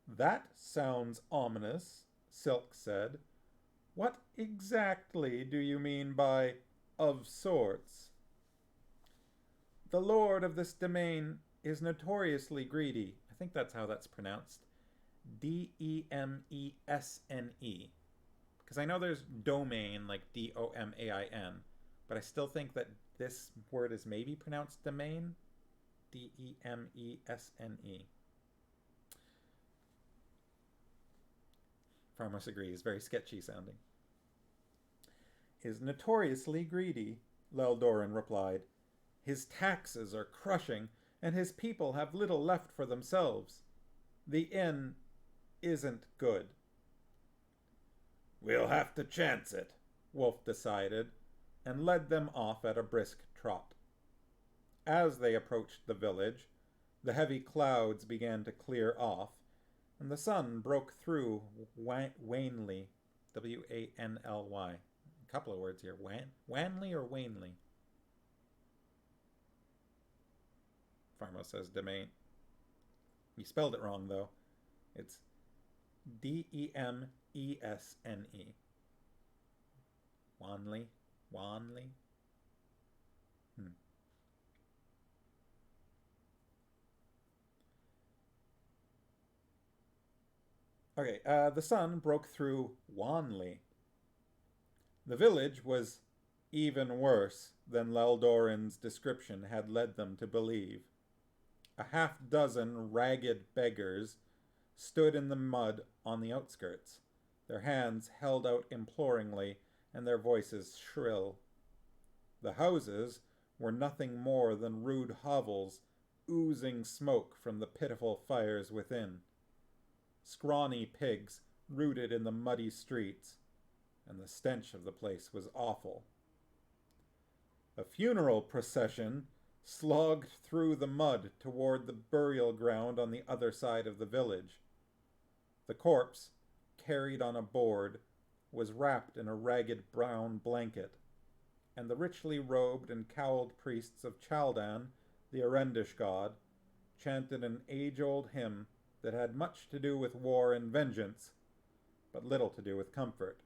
S1: "That sounds ominous," Silk said. "What exactly do you mean by of sorts?" "The lord of this domain is notoriously greedy." I think that's how that's pronounced. Demesne. Because I know there's domain, like Domain, but I still think that this word is maybe pronounced domain. Demesne. Farmos agrees, very sketchy sounding. "Is notoriously greedy," Leldoran replied. "His taxes are crushing, and his people have little left for themselves. The inn isn't good."
S2: "We'll have to chance it,"
S1: Wolf decided, and led them off at a brisk trot. As they approached the village, the heavy clouds began to clear off, and the sun broke through wanly. Wanly. A couple of words here. Wanly or Wanley? Farmo says domain. You spelled it wrong, though. It's Demesne. Wanley? Wanley? Okay, the sun broke through Wanley. The village was even worse than Leldoran's description had led them to believe. A half-dozen ragged beggars stood in the mud on the outskirts, their hands held out imploringly and their voices shrill. The houses were nothing more than rude hovels, oozing smoke from the pitiful fires within. Scrawny pigs rooted in the muddy streets, and the stench of the place was awful. A funeral procession slogged through the mud toward the burial ground on the other side of the village. The corpse, carried on a board, was wrapped in a ragged brown blanket, and the richly robed and cowled priests of Chaldan, the Arendish god, chanted an age-old hymn that had much to do with war and vengeance, but little to do with comfort.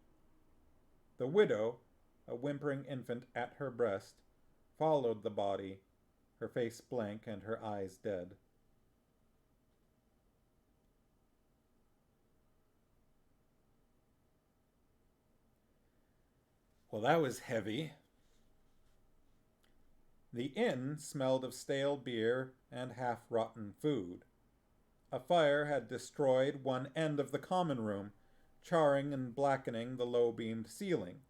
S1: The widow, a whimpering infant at her breast, followed the body, her face blank and her eyes dead. Well, that was heavy. The inn smelled of stale beer and half-rotten food. A fire had destroyed one end of the common room, charring and blackening the low-beamed ceiling.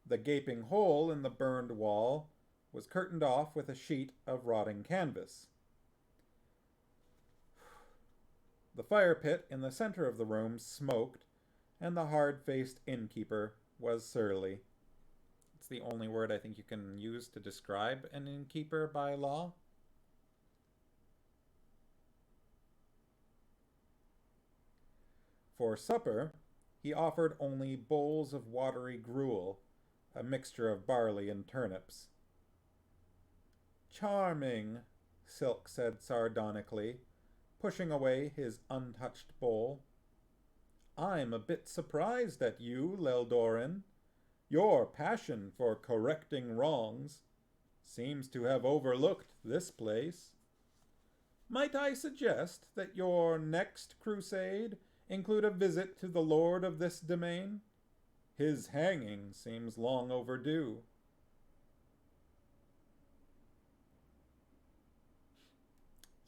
S1: The gaping hole in the burned wall was curtained off with a sheet of rotting canvas. The fire pit in the center of the room smoked, and the hard-faced innkeeper was surly. It's the only word I think you can use to describe an innkeeper by law. For supper, he offered only bowls of watery gruel, a mixture of barley and turnips. Charming, Silk said sardonically, pushing away his untouched bowl. I'm a bit surprised at you, Leldorin. Your passion for correcting wrongs seems to have overlooked this place. Might I suggest that your next crusade include a visit to the lord of this domain? His hanging seems long overdue.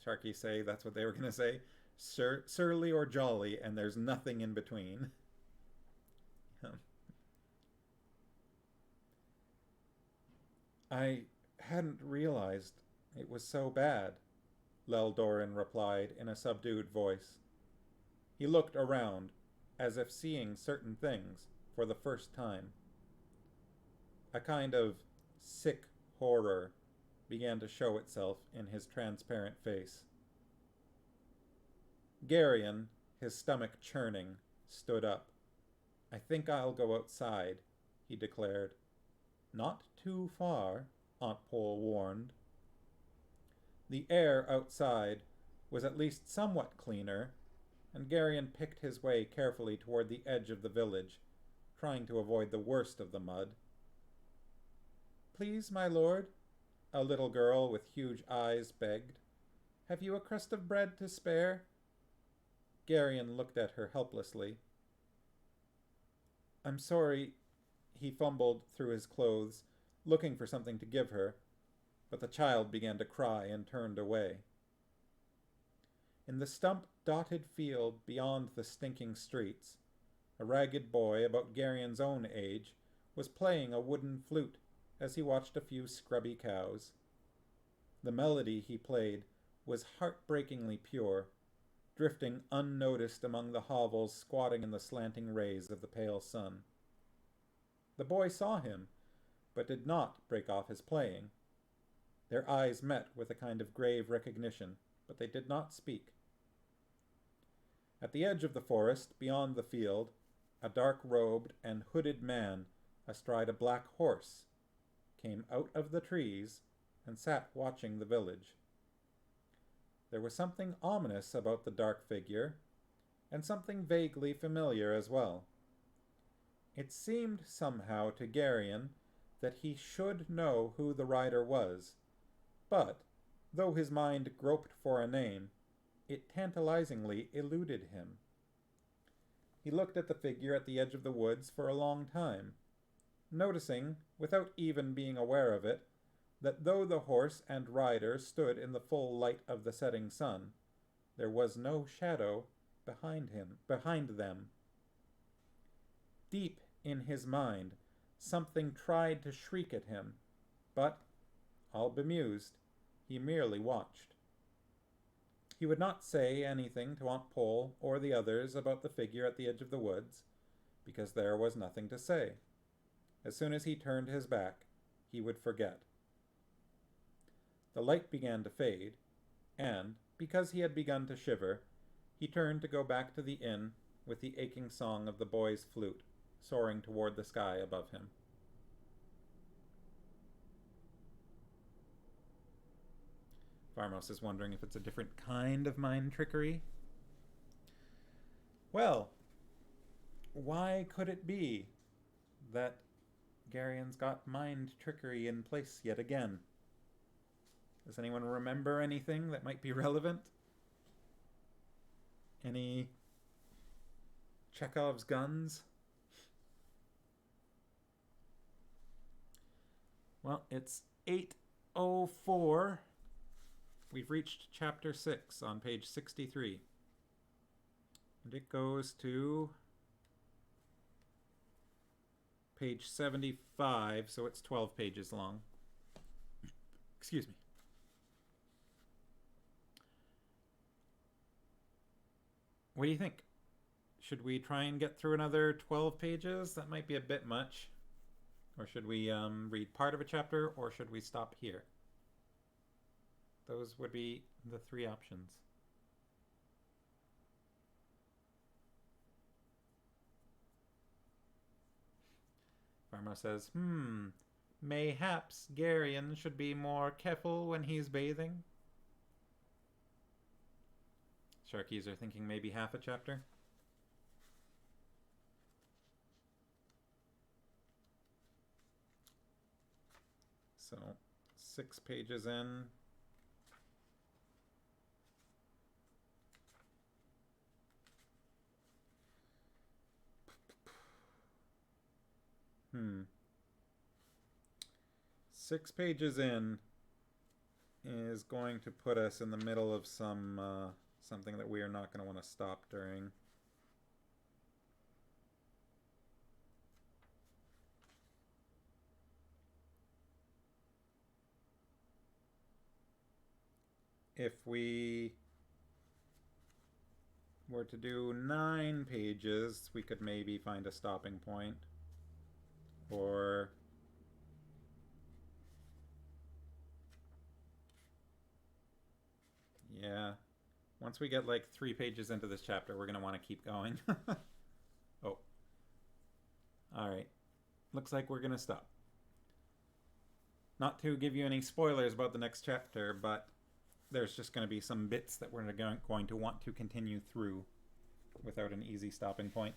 S1: Sharky say that's what they were going to say. Surly or jolly, and there's nothing in between. I hadn't realized it was so bad, Leldorin replied in a subdued voice. He looked around, as if seeing certain things for the first time. A kind of sick horror began to show itself in his transparent face. Garion, his stomach churning, stood up. I think I'll go outside, he declared. Not too far, Aunt Pole warned. The air outside was at least somewhat cleaner, and Garion picked his way carefully toward the edge of the village, trying to avoid the worst of the mud. Please, my lord, a little girl with huge eyes begged. Have you a crust of bread to spare? Garion looked at her helplessly. I'm sorry, he fumbled through his clothes, looking for something to give her, but the child began to cry and turned away. In the stump-dotted field beyond the stinking streets, a ragged boy about Garion's own age was playing a wooden flute as he watched a few scrubby cows. The melody he played was heartbreakingly pure, drifting unnoticed among the hovels squatting in the slanting rays of the pale sun. The boy saw him, but did not break off his playing. Their eyes met with a kind of grave recognition, but they did not speak. At the edge of the forest, beyond the field, a dark-robed and hooded man astride a black horse came out of the trees and sat watching the village. There was something ominous about the dark figure, and something vaguely familiar as well. It seemed somehow to Garion that he should know who the rider was, but, though his mind groped for a name, it tantalizingly eluded him. He looked at the figure at the edge of the woods for a long time, noticing, without even being aware of it, that though the horse and rider stood in the full light of the setting sun, there was no shadow behind them. Deep in his mind, something tried to shriek at him, but, all bemused, he merely watched. He would not say anything to Aunt Pole or the others about the figure at the edge of the woods, because there was nothing to say. As soon as he turned his back, he would forget. The light began to fade, and, because he had begun to shiver, he turned to go back to the inn with the aching song of the boy's flute soaring toward the sky above him. Farmos is wondering if it's a different kind of mind trickery. Well, why could it be that Garion's got mind trickery in place yet again? Does anyone remember anything that might be relevant? Any Chekhov's guns? Well, it's 8:04. We've reached chapter 6 on page 63. And it goes to page 75, so it's 12 pages long. Excuse me. What do you think? Should we try and get through another 12 pages? That might be a bit much. Or should we read part of a chapter, or should we stop here? Those would be the three options. Farmer says, mayhaps Garion should be more careful when he's bathing. Sharkies are thinking maybe half a chapter. So 6 pages in. Six pages in is going to put us in the middle of something that we are not going to want to stop during. If we were to do 9 pages, we could maybe find a stopping point. Or yeah, once we get like 3 pages into this chapter, we're going to want to keep going. Oh. Alright. Looks like we're going to stop. Not to give you any spoilers about the next chapter, but there's just going to be some bits that we're going to want to continue through without an easy stopping point.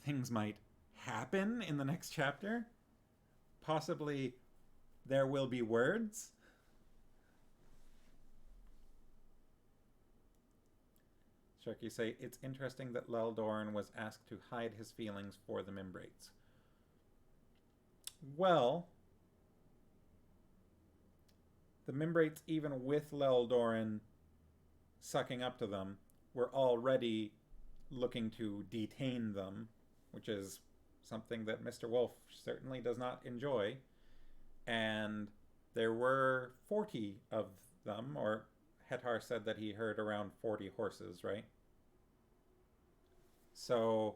S1: Things might happen in the next chapter. Possibly there will be words. Sharky say, it's interesting that Leldoran was asked to hide his feelings for the Mimbrates. Well, the Mimbrates, even with Leldoran sucking up to them, were already looking to detain them, which is something that Mr. Wolf certainly does not enjoy. And there were 40 of them, or Hetar said that he heard around 40 horses, right? So,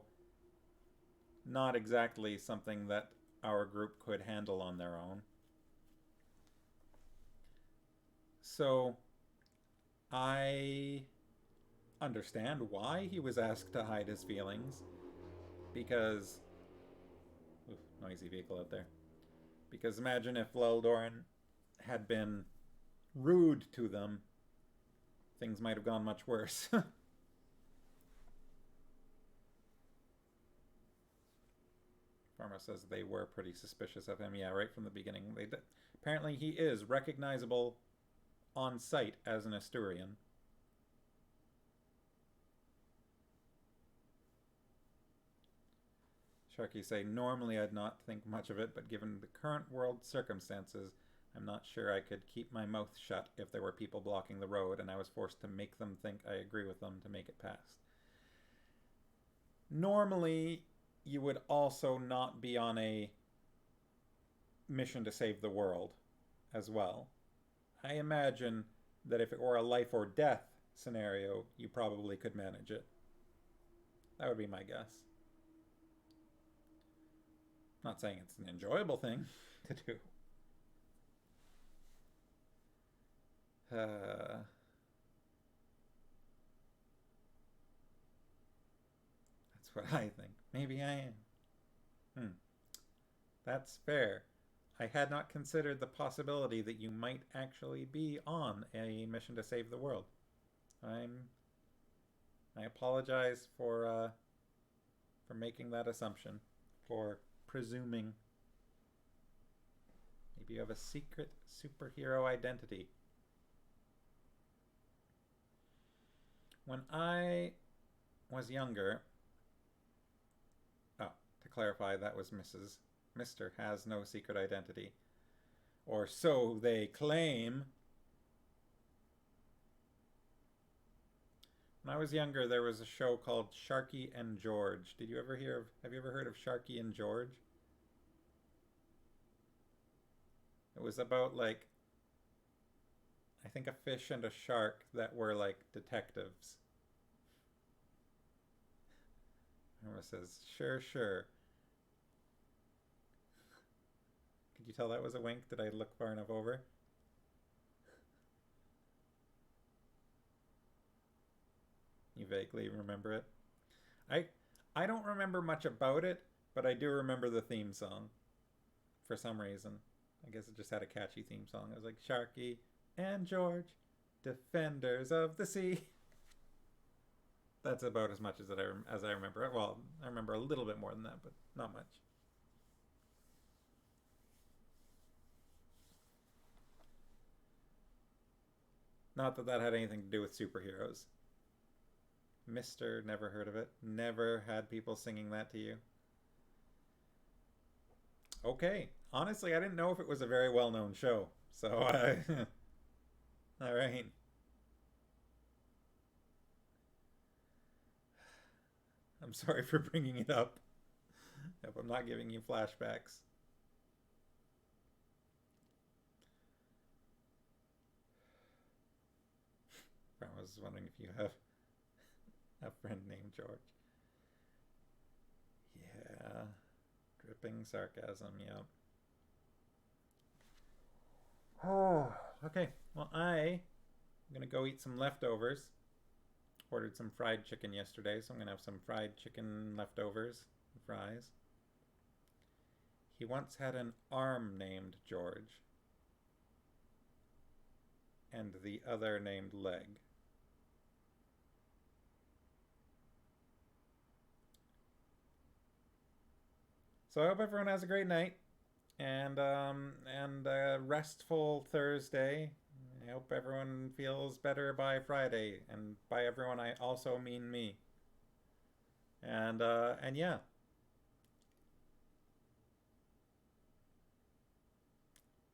S1: not exactly something that our group could handle on their own. So, I understand why he was asked to hide his feelings. Because... Oof, noisy vehicle out there. Because imagine if Leldoran had been rude to them, things might have gone much worse. Pharma says they were pretty suspicious of him. Yeah, right from the beginning. Apparently he is recognizable on sight as an Asturian. Sharky say, normally I'd not think much of it, but given the current world circumstances, I'm not sure I could keep my mouth shut if there were people blocking the road and I was forced to make them think I agree with them to make it past. Normally, you would also not be on a mission to save the world as well. I imagine that if it were a life or death scenario, you probably could manage it. That would be my guess. Not saying it's an enjoyable thing to do. That's what I think. Maybe I am. That's fair. I had not considered the possibility that you might actually be on a mission to save the world. I apologize for making that assumption, for presuming. Maybe you have a secret superhero identity. When I was younger, to clarify, that was Mrs. Mr. has no secret identity. Or so they claim. When I was younger, there was a show called Sharky and George. Have you ever heard of Sharky and George? It was about like, I think a fish and a shark that were like detectives. Irma says, sure, sure. Could you tell that was a wink? Did I look far enough over? You vaguely remember it? I I don't remember much about it, but I do remember the theme song for some reason. I guess it just had a catchy theme song. It was like Sharky and George, defenders of the sea. That's about as much as I remember it. Well, I remember a little bit more than that, but not much. Not that that had anything to do with superheroes. Mister, never heard of it. Never had people singing that to you. Okay. Honestly, I didn't know if it was a very well known show. So, all right. I'm sorry for bringing it up. If I'm not giving you flashbacks. I was wondering if you have a friend named George. Yeah. Dripping sarcasm, yeah. Oh, okay. Well, I'm going to go eat some leftovers. Ordered some fried chicken yesterday, so I'm going to have some fried chicken leftovers, fries. He once had an arm named George, and the other named Leg. So I hope everyone has a great night and a restful Thursday. I hope everyone feels better by Friday, and by everyone I also mean me. And yeah,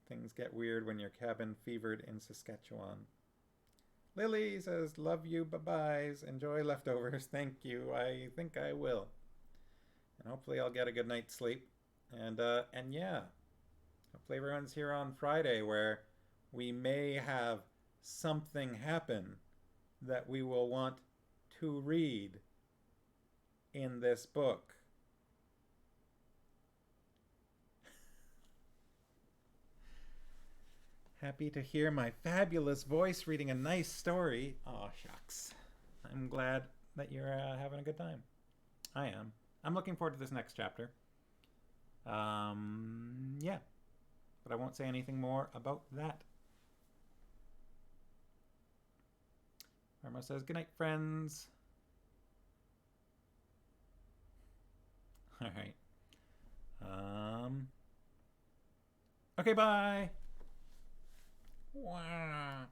S1: things get weird when you're cabin fevered in Saskatchewan. Lily says, "Love you, bye byes. Enjoy leftovers. Thank you. I think I will, and hopefully I'll get a good night's sleep. And yeah, hopefully everyone's here on Friday where we may have something happen that we will want to read in this book." Happy to hear my fabulous voice reading a nice story. Oh, shucks. I'm glad that you're having a good time. I am. I'm looking forward to this next chapter. Yeah. But I won't say anything more about that. Irma says, good night, friends. All right. Okay, bye. Wow.